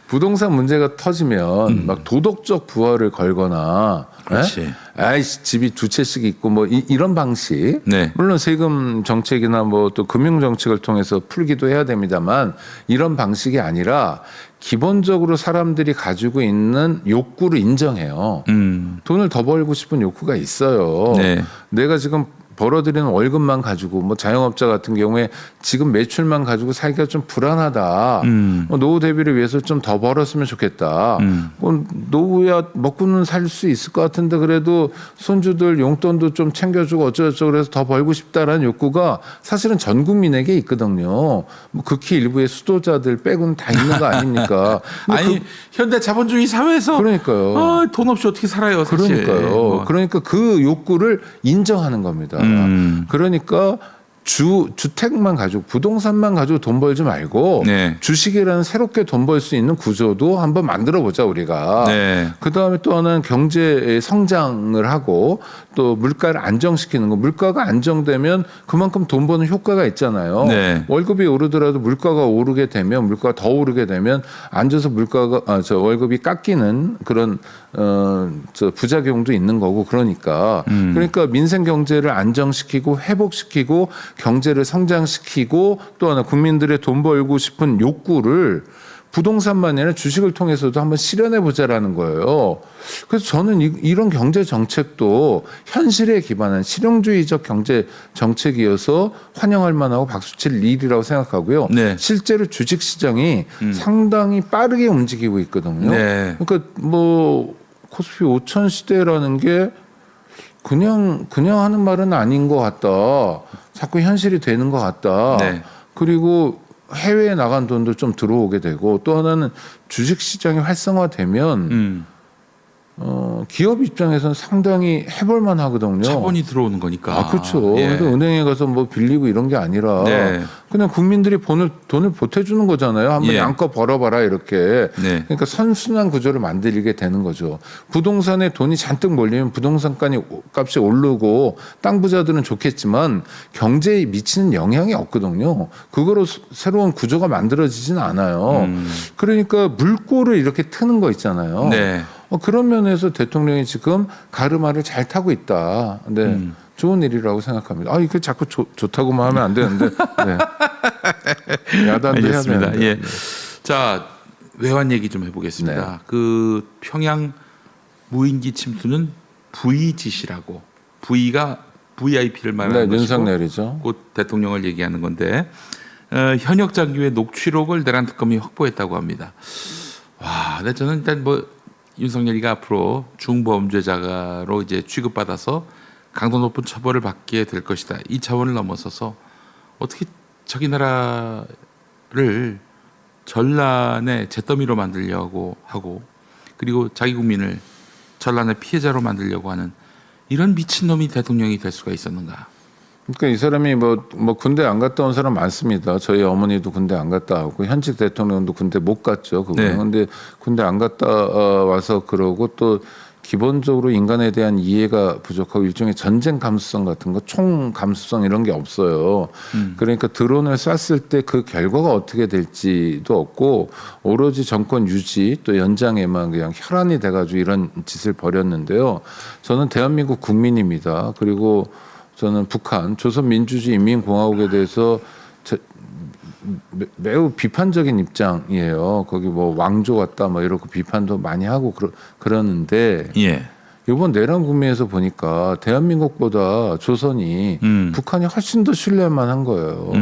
부동산 문제가 터지면 막 도덕적 부활을 걸거나 그렇지. 아이씨 집이 두 채씩 있고 뭐 이런 방식 네. 물론 세금 정책이나 뭐 또 금융 정책을 통해서 풀기도 해야 됩니다만 이런 방식이 아니라 기본적으로 사람들이 가지고 있는 욕구를 인정해요. 돈을 더 벌고 싶은 욕구가 있어요. 네. 내가 지금 벌어들이는 월급만 가지고 뭐 자영업자 같은 경우에 지금 매출만 가지고 살기가 좀 불안하다. 노후 대비를 위해서 좀 더 벌었으면 좋겠다. 노후야 먹고는 살 수 있을 것 같은데 그래도 손주들 용돈도 좀 챙겨주고 어쩌고저쩌고 그래서 더 벌고 싶다라는 욕구가 사실은 전 국민에게 있거든요. 뭐 극히 일부의 수도자들 빼고는 다 있는 거 아닙니까? 근데 아니 현대 자본주의 사회에서 그러니까요. 돈 없이 어떻게 살아요? 사실. 그러니까요. 뭐. 그러니까 그 욕구를 인정하는 겁니다. 그러니까 주택만 가지고 부동산만 가지고 돈 벌지 말고 네. 주식이라는 새롭게 돈 벌 수 있는 구조도 한번 만들어 보자 우리가. 네. 그다음에 또 하나는 경제 성장을 하고 또 물가를 안정시키는 거. 물가가 안정되면 그만큼 돈 버는 효과가 있잖아요. 네. 월급이 오르더라도 물가가 오르게 되면 물가가 더 오르게 되면 앉아서 월급이 깎이는 그런 부작용도 있는 거고 그러니까 민생 경제를 안정시키고 회복시키고 경제를 성장시키고 또 하나 국민들의 돈 벌고 싶은 욕구를 부동산만이 아니라 주식을 통해서도 한번 실현해 보자라는 거예요. 그래서 저는 이런 경제 정책도 현실에 기반한 실용주의적 경제 정책이어서 환영할 만하고 박수칠 일이라고 생각하고요. 네. 실제로 주식 시장이 상당히 빠르게 움직이고 있거든요. 네. 그러니까 뭐 코스피 5천 시대라는 게 그냥 하는 말은 아닌 것 같다. 자꾸 현실이 되는 것 같다. 네. 그리고 해외에 나간 돈도 좀 들어오게 되고 또 하나는 주식 시장이 활성화되면 기업 입장에서는 상당히 해볼만 하거든요. 자본이 들어오는 거니까. 그렇죠. 예. 그러니까 은행에 가서 뭐 빌리고 이런 게 아니라 네. 그냥 국민들이 돈을 보태주는 거잖아요. 한번 예. 양껏 벌어봐라 이렇게. 네. 그러니까 선순환 구조를 만들게 되는 거죠. 부동산에 돈이 잔뜩 몰리면 부동산 값이 오르고 땅 부자들은 좋겠지만 경제에 미치는 영향이 없거든요. 그거로 새로운 구조가 만들어지진 않아요. 그러니까 물꼬를 이렇게 트는 거 있잖아요. 네. 그런 면에서 대통령이 지금 가르마를 잘 타고 있다. 네. 좋은 일이라고 생각합니다. 이거 자꾸 좋다고만 하면 안 되는데. 네. 야단도 해야 알겠습니다. 되는데. 예. 자, 외환 얘기 좀 해보겠습니다. 네. 그 평양 무인기 침투는 VGC라고 V가 VIP를 말하는 것이고 윤석열이죠. 곧 대통령을 얘기하는 건데 현역 장교의 녹취록을 내란 특검이 확보했다고 합니다. 와, 근데 저는 일단 뭐 윤석열이가 앞으로 중범죄자로 이제 취급받아서 강도 높은 처벌을 받게 될 것이다. 이 차원을 넘어서서 어떻게 자기 나라를 전란의 잿더미로 만들려고 하고 그리고 자기 국민을 전란의 피해자로 만들려고 하는 이런 미친놈이 대통령이 될 수가 있었는가. 그러니까 이 사람이 뭐 군대 안 갔다 온 사람 많습니다. 저희 어머니도 군대 안 갔다 왔고 현직 대통령도 군대 못 갔죠. 그런데 네. 군대 안 갔다 와서 그러고 또 기본적으로 인간에 대한 이해가 부족하고 일종의 전쟁 감수성 같은 거, 총 감수성 이런 게 없어요. 그러니까 드론을 쐈을 때 그 결과가 어떻게 될지도 없고 오로지 정권 유지 또 연장에만 그냥 혈안이 돼가지고 이런 짓을 벌였는데요. 저는 대한민국 국민입니다. 그리고 저는 북한 조선민주주의 인민공화국에 대해서 매우 비판적인 입장이에요. 거기 뭐 왕조 같다 뭐 이렇게 비판도 많이 하고 그러는데 예. 이번 내란 국면에서 보니까 대한민국보다 조선이 북한이 훨씬 더 신뢰할 한 거예요.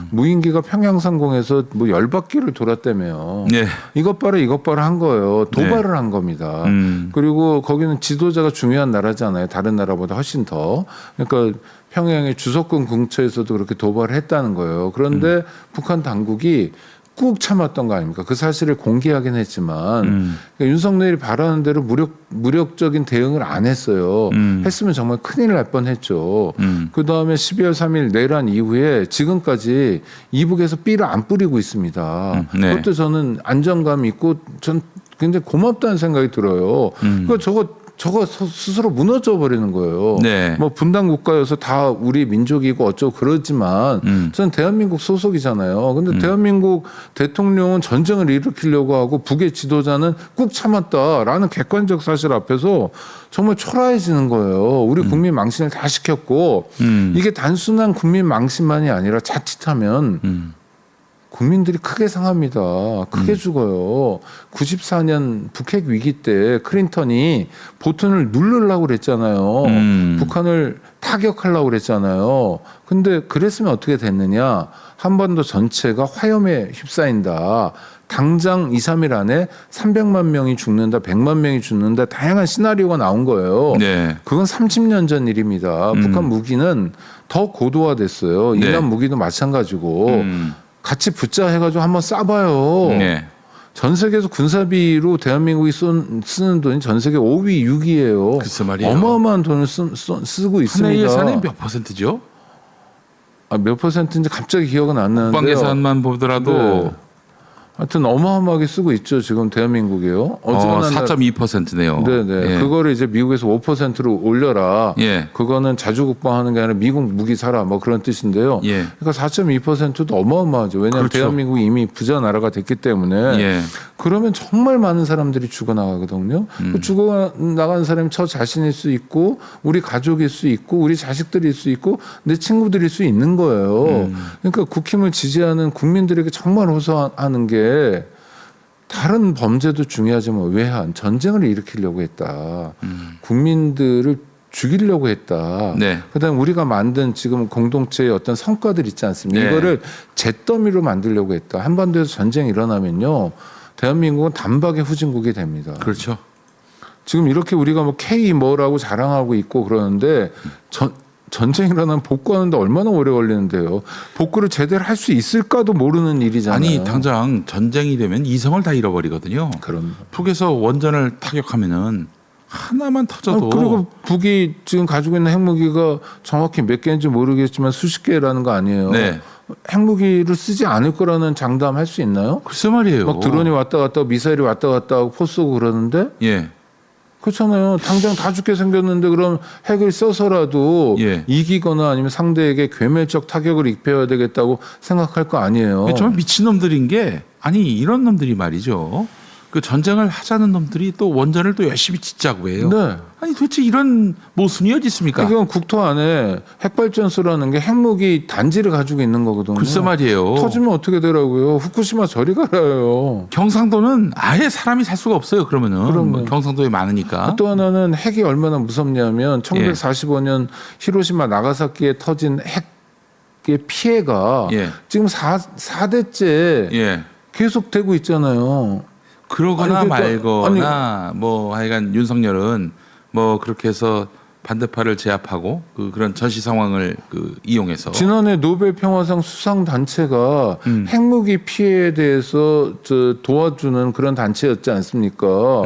무인기가 평양상공에서 뭐 10바퀴를 돌았다며요. 예. 이것 봐라 한 거예요. 도발을 한 겁니다. 그리고 거기는 지도자가 중요한 나라잖아요. 다른 나라보다 훨씬 더. 그러니까 평양의 주석군 근처에서도 그렇게 도발을 했다는 거예요. 그런데 북한 당국이 꾹 참았던 거 아닙니까? 그 사실을 공개하긴 했지만 그러니까 윤석열이 바라는 대로 무력적인 대응을 안 했어요. 했으면 정말 큰일 날 뻔했죠. 그다음에 12월 3일 내란 이후에 지금까지 이북에서 삐를 안 뿌리고 있습니다. 네. 그것도 저는 안정감 있고 전 굉장히 고맙다는 생각이 들어요. 그 저거 스스로 무너져 버리는 거예요. 네. 뭐 분단 국가여서 다 우리 민족이고 어쩌고 그러지만 저는 대한민국 소속이잖아요. 근데 대한민국 대통령은 전쟁을 일으키려고 하고 북의 지도자는 꾹 참았다라는 객관적 사실 앞에서 정말 초라해지는 거예요. 우리 국민 망신을 다 시켰고 이게 단순한 국민 망신만이 아니라 자칫하면 국민들이 크게 상합니다. 크게 죽어요. 94년 북핵 위기 때 클린턴이 보튼을 누르려고 그랬잖아요. 북한을 타격하려고 그랬잖아요. 근데 그랬으면 어떻게 됐느냐. 한반도 전체가 화염에 휩싸인다. 당장 2, 3일 안에 300만 명이 죽는다, 100만 명이 죽는다. 다양한 시나리오가 나온 거예요. 네. 그건 30년 전 일입니다. 북한 무기는 더 고도화됐어요. 네. 인간 무기도 마찬가지고. 같이 붙자 해가지고 한번 쏴봐요. 네. 전 세계에서 군사비로 대한민국이 쓰는 돈이 전 세계 5위, 6위예요. 글쎄 말이에요. 어마어마한 돈을 쓰고 한 해 있습니다. 예산의 몇 %죠? 몇 %인지 갑자기 기억은 안 나는데요. 국방 예산만 보더라도 네. 하여튼 어마어마하게 쓰고 있죠. 지금 대한민국이요. 어지간한 4.2%네요. 네네. 예. 그거를 이제 미국에서 5%로 올려라. 예. 그거는 자주 국방하는 게 아니라 미국 무기 사라. 뭐 그런 뜻인데요. 예. 그러니까 4.2%도 어마어마하죠. 왜냐하면 그렇죠. 대한민국이 이미 부자 나라가 됐기 때문에. 예. 그러면 정말 많은 사람들이 죽어나가거든요. 그 죽어나간 사람이 저 자신일 수 있고 우리 가족일 수 있고 우리 자식들일 수 있고 내 친구들일 수 있는 거예요. 그러니까 국힘을 지지하는 국민들에게 정말 호소하는 게 다른 범죄도 중요하지만 외환 전쟁을 일으키려고 했다. 국민들을 죽이려고 했다. 네. 그다음에 우리가 만든 지금 공동체의 어떤 성과들 있지 않습니까? 네. 이거를 잿더미로 만들려고 했다. 한반도에서 전쟁이 일어나면요. 대한민국은 단박에 후진국이 됩니다. 그렇죠. 지금 이렇게 우리가 뭐 K 뭐라고 자랑하고 있고 그러는데 전쟁이 일어나면 복구하는데 얼마나 오래 걸리는데요. 복구를 제대로 할 수 있을까도 모르는 일이잖아요. 아니 당장 전쟁이 되면 이성을 다 잃어버리거든요. 그럼. 북에서 원전을 타격하면은 하나만 터져도 그리고 북이 지금 가지고 있는 핵무기가 정확히 몇 개인지 모르겠지만 수십 개라는 거 아니에요. 네. 핵무기를 쓰지 않을 거라는 장담할 수 있나요? 글쎄 말이에요. 막 드론이 왔다 갔다 하고 미사일이 왔다 갔다 하고 포 쏘고 그러는데 예. 그렇잖아요. 당장 다 죽게 생겼는데 그럼 핵을 써서라도 예. 이기거나 아니면 상대에게 괴멸적 타격을 입혀야 되겠다고 생각할 거 아니에요. 정말 미친 놈들인 게 아니 이런 놈들이 말이죠. 그 전쟁을 하자는 놈들이 또 원전을 또 열심히 짓자고 해요. 네. 아니 도대체 이런 모순이 어디 있습니까? 이건 국토 안에 핵발전소라는 게 핵무기 단지를 가지고 있는 거거든요. 글쎄 말이에요. 터지면 어떻게 되라고요? 후쿠시마 저리 가라요. 경상도는 아예 사람이 살 수가 없어요. 그러면은 그럼요. 뭐 경상도에 많으니까. 또 하나는 핵이 얼마나 무섭냐면 1945년 히로시마 나가사키에 터진 핵의 피해가 예. 지금 4대째 예. 계속되고 있잖아요. 그러거나 아니, 그러니까, 말거나 뭐 하여간 윤석열은 뭐 그렇게 해서 반대파를 제압하고 그런 전시 상황을 이용해서 지난해 노벨 평화상 수상 단체가 핵무기 피해에 대해서 도와주는 그런 단체였지 않습니까?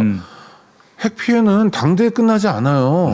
핵 피해는 당대에 끝나지 않아요.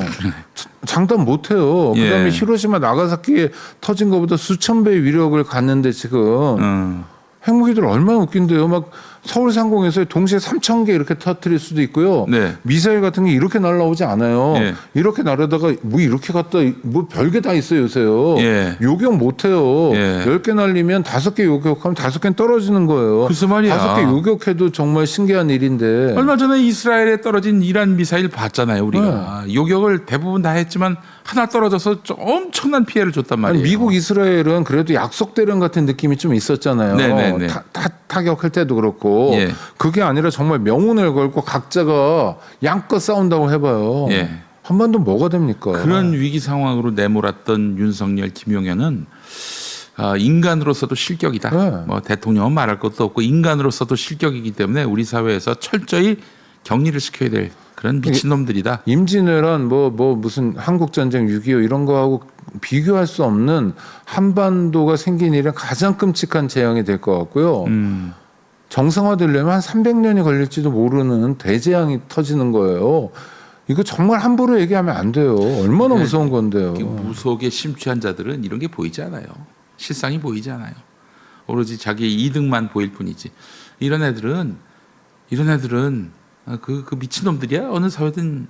장담 못해요. 그다음에 예. 히로시마 나가사키에 터진 것보다 수천 배의 위력을 갖는데 지금 핵무기들 얼마나 웃긴데요. 막 서울 상공에서 동시에 3,000개 이렇게 터뜨릴 수도 있고요. 네. 미사일 같은 게 이렇게 날라오지 않아요. 예. 이렇게 날아다가 뭐 이렇게 갔다 뭐 별게 다 있어요 요새요. 예. 요격 못해요. 예. 10개 날리면 5개 요격하면 5개는 떨어지는 거예요. 글쎄 말이야. 5개 요격해도 정말 신기한 일인데. 얼마 전에 이스라엘에 떨어진 이란 미사일 봤잖아요, 우리가. 요격을 대부분 다 했지만 하나 떨어져서 좀 엄청난 피해를 줬단 아니, 말이에요. 미국 이스라엘은 그래도 약속대령 같은 느낌이 좀 있었잖아요. 네네네. 타격할 때도 그렇고 예. 그게 아니라 정말 명운을 걸고 각자가 양껏 싸운다고 해봐요. 예. 한반도 뭐가 됩니까? 그런 위기 상황으로 내몰았던 윤석열, 김용현은 인간으로서도 실격이다. 네. 뭐 대통령은 말할 것도 없고 인간으로서도 실격이기 때문에 우리 사회에서 철저히 격리를 시켜야 될 그런 미친놈들이다. 임진왜란 뭐 무슨 한국전쟁 6.25 이런 거하고 비교할 수 없는 한반도가 생긴 일은 가장 끔찍한 재앙이 될 것 같고요. 정상화되려면 한 300년이 걸릴지도 모르는 대재앙이 터지는 거예요. 이거 정말 함부로 얘기하면 안 돼요. 얼마나 무서운 건데요. 무속에 심취한 자들은 이런 게 보이지 않아요. 실상이 보이지 않아요. 오로지 자기의 이득만 보일 뿐이지. 이런 애들은 그 미친놈들이야. 어느 사회든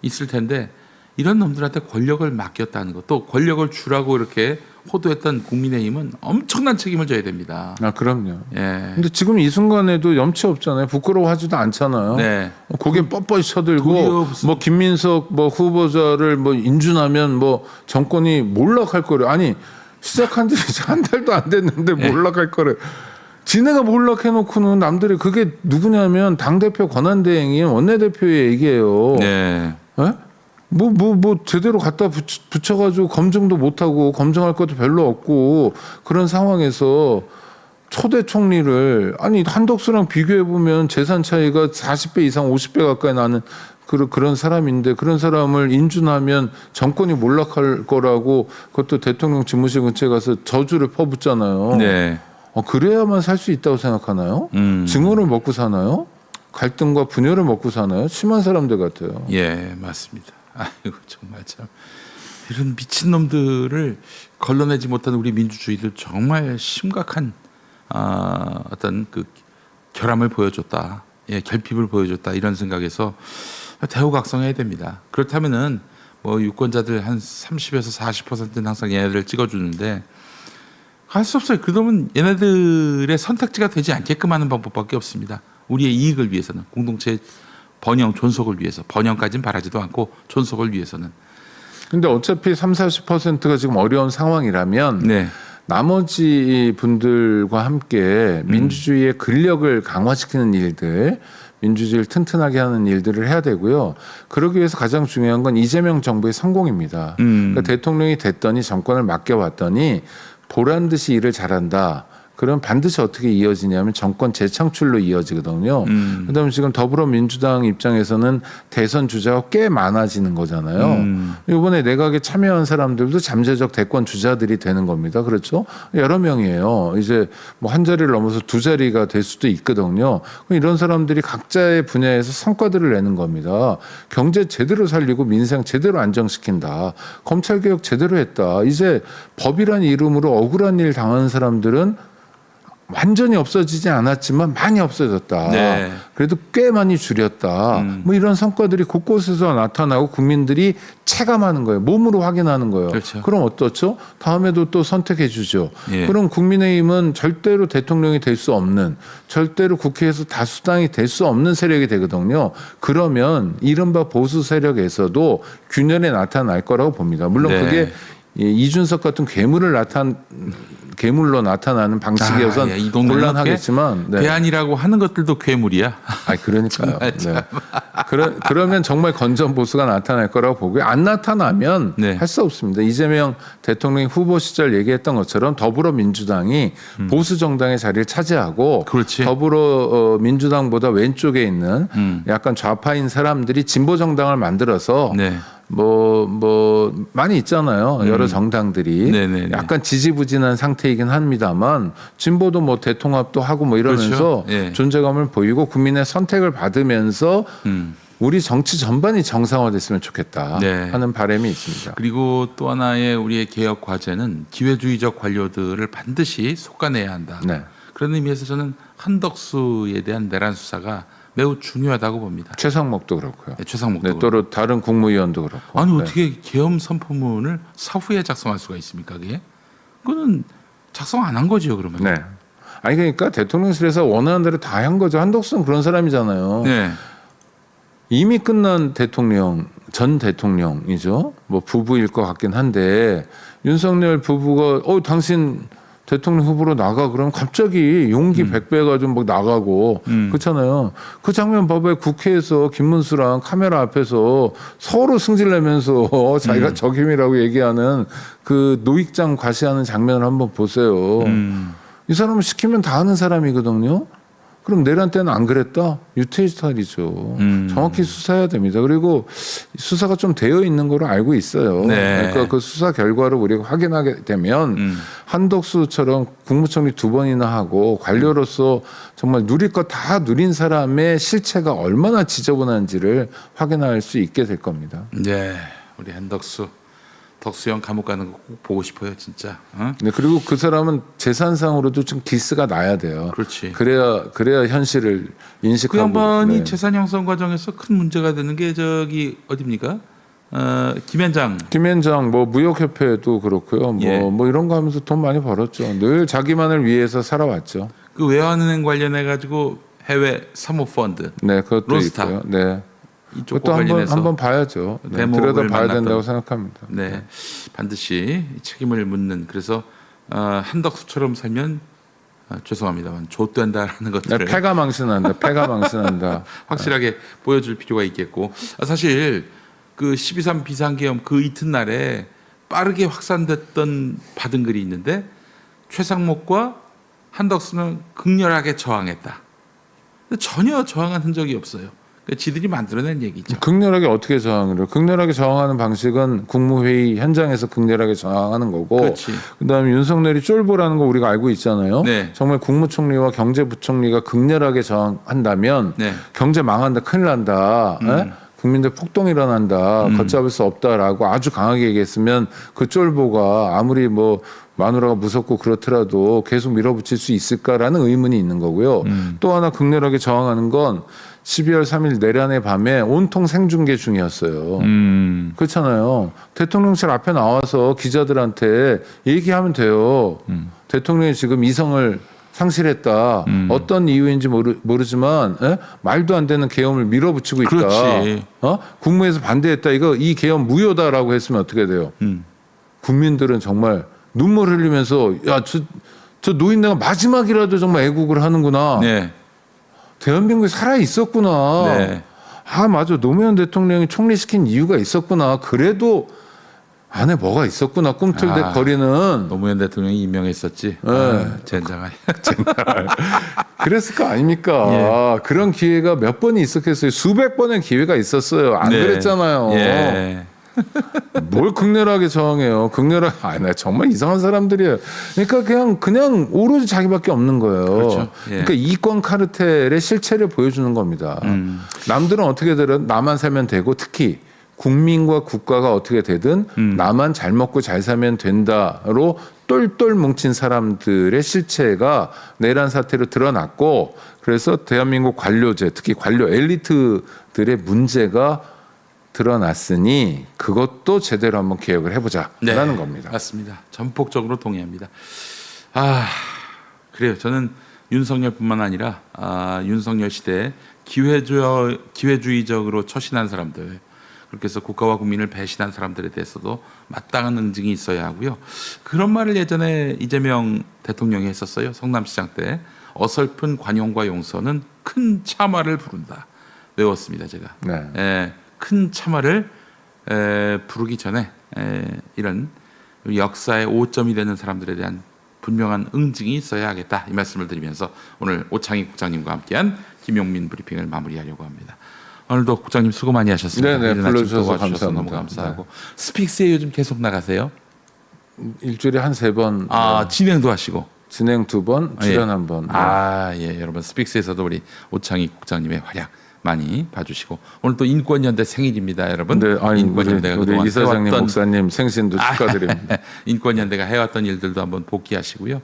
있을 텐데 이런 놈들한테 권력을 맡겼다는 것, 또 권력을 주라고 이렇게 호도했던 국민의힘은 엄청난 책임을 져야 됩니다. 아, 그럼요. 예. 근데 지금 이 순간에도 염치 없잖아요. 부끄러워하지도 않잖아요. 네. 고개 뻣뻣이 쳐들고 도리어 무슨- 뭐 김민석 뭐 후보자를 뭐 인준하면 뭐 정권이 몰락할 거래. 아니 시작한 지 한 달도 안 됐는데 몰락할 거래. 지네가 몰락해놓고는 남들이 그게 누구냐면 당대표 권한대행인 원내대표의 얘기예요. 네. 예? 뭐 제대로 갖다 붙여가지고 검증도 못하고 검증할 것도 별로 없고 그런 상황에서 초대 총리를 아니 한덕수랑 비교해 보면 재산 차이가 40배 이상 50배 가까이 나는 그런 사람인데 그런 사람을 인준하면 정권이 몰락할 거라고 그것도 대통령 집무실 근처에 가서 저주를 퍼붓잖아요. 네. 그래야만 살 수 있다고 생각하나요? 증오를 먹고 사나요? 갈등과 분열을 먹고 사나요? 심한 사람들 같아요. 예, 맞습니다. 아이고 정말 참 이런 미친 놈들을 걸러내지 못한 우리 민주주의도 정말 심각한 어떤 그 결함을 보여줬다, 예, 결핍을 보여줬다 이런 생각에서 대우각성해야 됩니다. 그렇다면은 뭐 유권자들 한 30에서 40%는 항상 얘네들을 찍어주는데 할 수 없어요. 그러면 얘네들의 선택지가 되지 않게끔 하는 방법밖에 없습니다. 우리의 이익을 위해서는 공동체 번영 존속을 위해서 번영까지는 바라지도 않고 존속을 위해서는. 근데 어차피 30-40%가 지금 어려운 상황이라면 네. 나머지 분들과 함께 민주주의의 근력을 강화시키는 일들, 민주주의를 튼튼하게 하는 일들을 해야 되고요. 그러기 위해서 가장 중요한 건 이재명 정부의 성공입니다. 그러니까 대통령이 됐더니 정권을 맡겨왔더니 보란 듯이 일을 잘한다. 그럼 반드시 어떻게 이어지냐면 정권 재창출로 이어지거든요. 그다음에 지금 더불어민주당 입장에서는 대선 주자가 꽤 많아지는 거잖아요. 이번에 내각에 참여한 사람들도 잠재적 대권 주자들이 되는 겁니다. 그렇죠? 여러 명이에요. 이제 뭐 한 자리를 넘어서 두 자리가 될 수도 있거든요. 이런 사람들이 각자의 분야에서 성과들을 내는 겁니다. 경제 제대로 살리고 민생 제대로 안정시킨다. 검찰개혁 제대로 했다. 이제 법이란 이름으로 억울한 일 당하는 사람들은 완전히 없어지지 않았지만 많이 없어졌다. 네. 그래도 꽤 많이 줄였다. 뭐 이런 성과들이 곳곳에서 나타나고 국민들이 체감하는 거예요. 몸으로 확인하는 거예요. 그렇죠. 그럼 어떻죠? 다음에도 또 선택해 주죠. 예. 그럼 국민의힘은 절대로 대통령이 될 수 없는, 절대로 국회에서 다수당이 될 수 없는 세력이 되거든요. 그러면 이른바 보수 세력에서도 균열이 나타날 거라고 봅니다. 물론 네. 그게 이준석 같은 괴물로 나타나는 방식이어서 이 동네는 곤란하겠지만 대안이라고 하는 것들도 괴물이야. 아, 그러니까요. 네. 그러면 정말 건전 보수가 나타날 거라고 보고요. 안 나타나면 네. 할 수 없습니다. 이재명 대통령이 후보 시절 얘기했던 것처럼 더불어민주당이 보수 정당의 자리를 차지하고 그렇지. 더불어민주당보다 왼쪽에 있는 약간 좌파인 사람들이 진보 정당을 만들어서 네. 뭐 많이 있잖아요. 여러 정당들이 네네네. 약간 지지부진한 상태이긴 합니다만 진보도 뭐 대통합도 하고 뭐 이러면서 그렇죠. 예. 존재감을 보이고 국민의 선택을 받으면서 우리 정치 전반이 정상화됐으면 좋겠다 네. 하는 바람이 있습니다. 그리고 또 하나의 우리의 개혁 과제는 기회주의적 관료들을 반드시 솎아내야 한다. 네. 그런 의미에서 저는 한덕수에 대한 내란 수사가 매우 중요하다고 봅니다. 최상목도 그렇고요. 네, 최상목도 네, 또 다른 국무위원도 그렇고. 아니 네. 어떻게 계엄 선포문을 사후에 작성할 수가 있습니까? 그게? 그거는 작성 안 한 거죠, 그러면. 네. 아니 그러니까 대통령실에서 원하는 대로 다 한 거죠. 한덕수는 그런 사람이잖아요. 네. 이미 끝난 대통령, 전 대통령이죠. 뭐 부부일 것 같긴 한데 윤석열 부부가 당신 대통령 후보로 나가 그러면 갑자기 용기 100배 가지고 막 나가고 그렇잖아요. 그 장면 봐봐요. 국회에서 김문수랑 카메라 앞에서 서로 승질내면서 자기가 적임이라고 얘기하는 그 노익장 과시하는 장면을 한번 보세요. 이 사람은 시키면 다 하는 사람이거든요. 그럼 내란 때는 안 그랬다? 유태희 스타일이죠. 정확히 수사해야 됩니다. 그리고 수사가 좀 되어 있는 걸로 알고 있어요. 네. 그러니까 그 수사 결과를 우리가 확인하게 되면 한덕수처럼 국무총리 2번이나 하고 관료로서 정말 누릴 거 다 누린 사람의 실체가 얼마나 지저분한지를 확인할 수 있게 될 겁니다. 네. 우리 한덕수 덕수형 감옥 가는 거 꼭 보고 싶어요, 진짜. 어? 네, 그리고 그 사람은 재산상으로도 좀 기스가 나야 돼요. 그렇지. 그래야 현실을 그 인식하고. 양반이 네. 재산 형성 과정에서 큰 문제가 되는 게 저기 어딥니까? 김현장 뭐 무역협회도 그렇고요. 예. 뭐 이런 거 하면서 돈 많이 벌었죠. 늘 자기만을 위해서 살아왔죠. 그 외환은행 관련해 가지고 해외 사모펀드 네, 그것도 로스타. 있고요. 네, 이쪽과 그것도 관련해서 한번 봐야죠. 네, 대목을 들여다 봐야 만났던. 된다고 생각합니다. 네, 반드시 책임을 묻는 그래서 한덕수처럼 살면 죄송합니다만 좆된다라는 네, 것들을 패가 망신한다. 패가 망신한다. 확실하게 보여줄 필요가 있겠고 사실 그 12.3 비상계엄 그 이튿날에 빠르게 확산됐던 받은 글이 있는데 최상목과 한덕수는 극렬하게 저항했다. 근데 전혀 저항한 흔적이 없어요. 그러니까 지들이 만들어낸 얘기죠. 극렬하게 어떻게 저항을 해요? 극렬하게 저항하는 방식은 국무회의 현장에서 극렬하게 저항하는 거고 그렇지. 그다음에 윤석열이 쫄보라는 거 우리가 알고 있잖아요. 네. 정말 국무총리와 경제부총리가 극렬하게 저항한다면 네. 경제 망한다, 큰일 난다. 에? 국민들 폭동 일어난다. 걷잡을 수 없다라고 아주 강하게 얘기했으면 그 쫄보가 아무리 뭐 마누라가 무섭고 그렇더라도 계속 밀어붙일 수 있을까라는 의문이 있는 거고요. 또 하나 극렬하게 저항하는 건 12월 3일 내란의 밤에 온통 생중계 중이었어요. 그렇잖아요. 대통령실 앞에 나와서 기자들한테 얘기하면 돼요. 대통령이 지금 이성을 상실했다. 어떤 이유인지 모르지만 말도 안 되는 계엄을 밀어붙이고 있다. 그렇지. 국무에서 반대했다. 이 계엄 무효다라고 했으면 어떻게 돼요? 국민들은 정말 눈물 흘리면서 저 노인네가 마지막이라도 정말 애국을 하는구나. 네. 대한민국이 살아 있었구나. 네. 맞아. 노무현 대통령이 총리시킨 이유가 있었구나. 그래도 안에 뭐가 있었구나. 꿈틀거리는. 노무현 대통령이 임명했었지. 네. 젠장할. 그랬을 거 아닙니까? 예. 그런 기회가 몇 번이 있었겠어요. 수백 번의 기회가 있었어요. 안 네. 그랬잖아요. 예. 뭘 극렬하게 저항해요. 나 정말 이상한 사람들이에요. 그러니까 그냥 오로지 자기밖에 없는 거예요. 그렇죠. 예. 그러니까 이권 카르텔의 실체를 보여주는 겁니다. 남들은 어떻게 되든 나만 살면 되고 특히 국민과 국가가 어떻게 되든 나만 잘 먹고 잘 살면 된다로 똘똘 뭉친 사람들의 실체가 내란 사태로 드러났고 그래서 대한민국 관료제 특히 관료 엘리트들의 문제가 드러났으니 그것도 제대로 한번 개혁을 해보자라는 겁니다. 맞습니다. 전폭적으로 동의합니다. 그래요. 저는 윤석열뿐만 아니라 윤석열 시대에 기회주의적으로 처신한 사람들 그렇게 해서 국가와 국민을 배신한 사람들에 대해서도 마땅한 응징이 있어야 하고요. 그런 말을 예전에 이재명 대통령이 했었어요. 성남시장 때 어설픈 관용과 용서는 큰 참화를 부른다. 외웠습니다. 제가. 네. 큰 참화를 부르기 전에 이런 역사의 오점이 되는 사람들에 대한 분명한 응징이 있어야 하겠다. 이 말씀을 드리면서 오늘 오창희 국장님과 함께한 김용민 브리핑을 마무리하려고 합니다. 오늘도 국장님 수고 많이 하셨습니다. 네네, 불러주셔서 도와주셔서 감사합니다. 너무 감사하고 네. 스픽스에 요즘 계속 나가세요? 일주일에 한 3번 진행도 하시고 진행 2번, 출연 1번. 여러분 스픽스에서도 우리 오창희 국장님의 활약 많이 봐주시고 오늘 또 인권연대 생일입니다, 여러분. 네, 아니, 인권연대가 우리 그동안 이사장님 해왔던 목사님 생신도 축하드립니다. 인권연대가 해왔던 일들도 한번 복귀하시고요.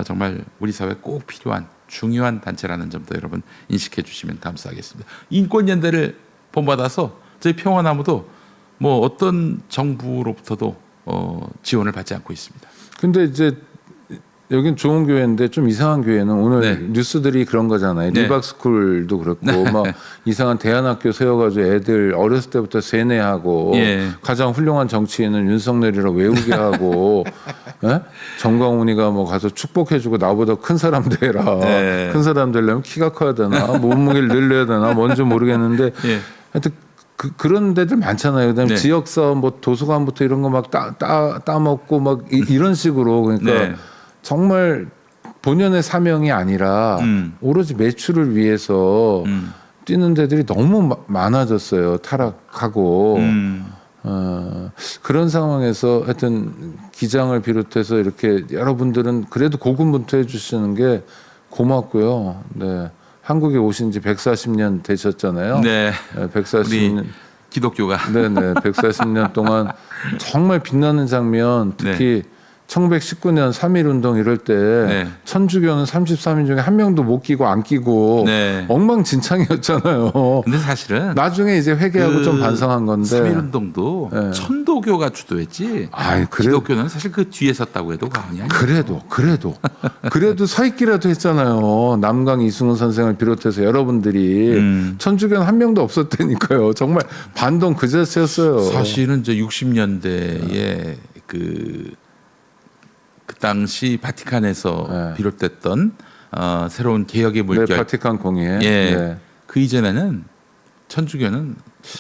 정말 우리 사회에 꼭 필요한 중요한 단체라는 점도 여러분 인식해 주시면 감사하겠습니다. 인권연대를 본받아서 저희 평화나무도 뭐 어떤 정부로부터도 지원을 받지 않고 있습니다. 근데 이제 여긴 좋은 교회인데 좀 이상한 교회는 오늘 네. 뉴스들이 그런 거잖아요. 네. 리박스쿨도 그렇고 막 이상한 대안학교 세워가지고 애들 어렸을 때부터 세뇌하고 예. 가장 훌륭한 정치인은 윤석열이라고 외우게 하고 예? 정광훈이가 뭐 가서 축복해주고 나보다 큰 사람 되라. 네. 큰 사람 되려면 키가 커야 되나 몸무게를 늘려야 되나 뭔지 모르겠는데 예. 하여튼 그런 데들 많잖아요. 그다음에 네. 지역사업 뭐 도서관부터 이런 거 막 따먹고 막 이런 식으로 그러니까 네. 정말 본연의 사명이 아니라 오로지 매출을 위해서 뛰는 데들이 너무 많아졌어요. 타락하고 그런 상황에서 하여튼 기장을 비롯해서 이렇게 여러분들은 그래도 고군분투해 주시는 게 고맙고요. 네. 한국에 오신 지 140년 되셨잖아요. 네. 140년. 기독교가 네네. 140년 동안 정말 빛나는 장면, 특히 1919년 3.1운동 이럴 때 네. 천주교는 33인 중에 한 명도 못 끼고 안 끼고 네. 엉망진창이었잖아요. 근데 사실은 나중에 이제 회개하고 좀 반성한 건데. 3.1운동도 네. 천도교가 주도했지. 아이, 기독교는 사실 그 뒤에 섰다고 해도 과언이 아니에요. 그래도 서 있기라도 했잖아요. 남강 이승훈 선생을 비롯해서 여러분들이 천주교는 한 명도 없었다니까요. 정말 반동 그 자체였어요. 사실은 저 60년대에 그 당시 바티칸에서 비롯됐던 새로운 개혁의 물결. 네, 바티칸 공의회. 예. 네. 그 이전에는 천주교는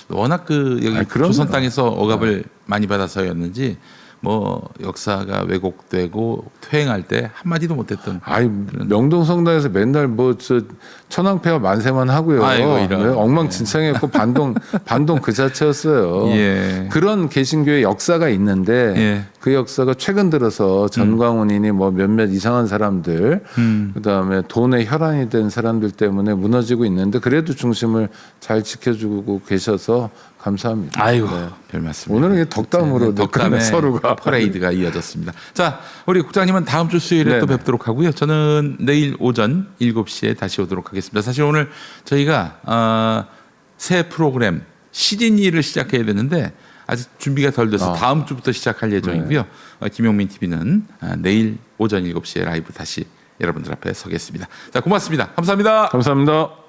워낙 그 여기 그럼요. 조선 땅에서 억압을 많이 받아서였는지 뭐 역사가 왜곡되고 퇴행할 때 한마디도 못했던. 아이 명동 성당에서 맨날 뭐 저 천황폐하 만세만 하고요. 아이고, 이런. 네, 엉망진창이었고 반동 그 자체였어요. 예. 그런 개신교의 역사가 있는데 예. 그 역사가 최근 들어서 전광훈이니 뭐 몇몇 이상한 사람들 그다음에 돈에 혈안이 된 사람들 때문에 무너지고 있는데 그래도 중심을 잘 지켜주고 계셔서 감사합니다. 아이고 네. 별 말씀. 오늘은 이게 덕담으로 덕담의 서로가 퍼레이드가 이어졌습니다. 자, 우리 국장님은 다음 주 수요일에 네네. 또 뵙도록 하고요. 저는 내일 오전 7시에 다시 오도록 하겠습니다. 사실 오늘 저희가 새 프로그램 시즌2를 시작해야 되는데 아직 준비가 덜 돼서 다음 주부터 시작할 예정이고요. 김용민 TV는 내일 오전 7시에 라이브 다시 여러분들 앞에 서겠습니다. 자, 고맙습니다. 감사합니다. 감사합니다.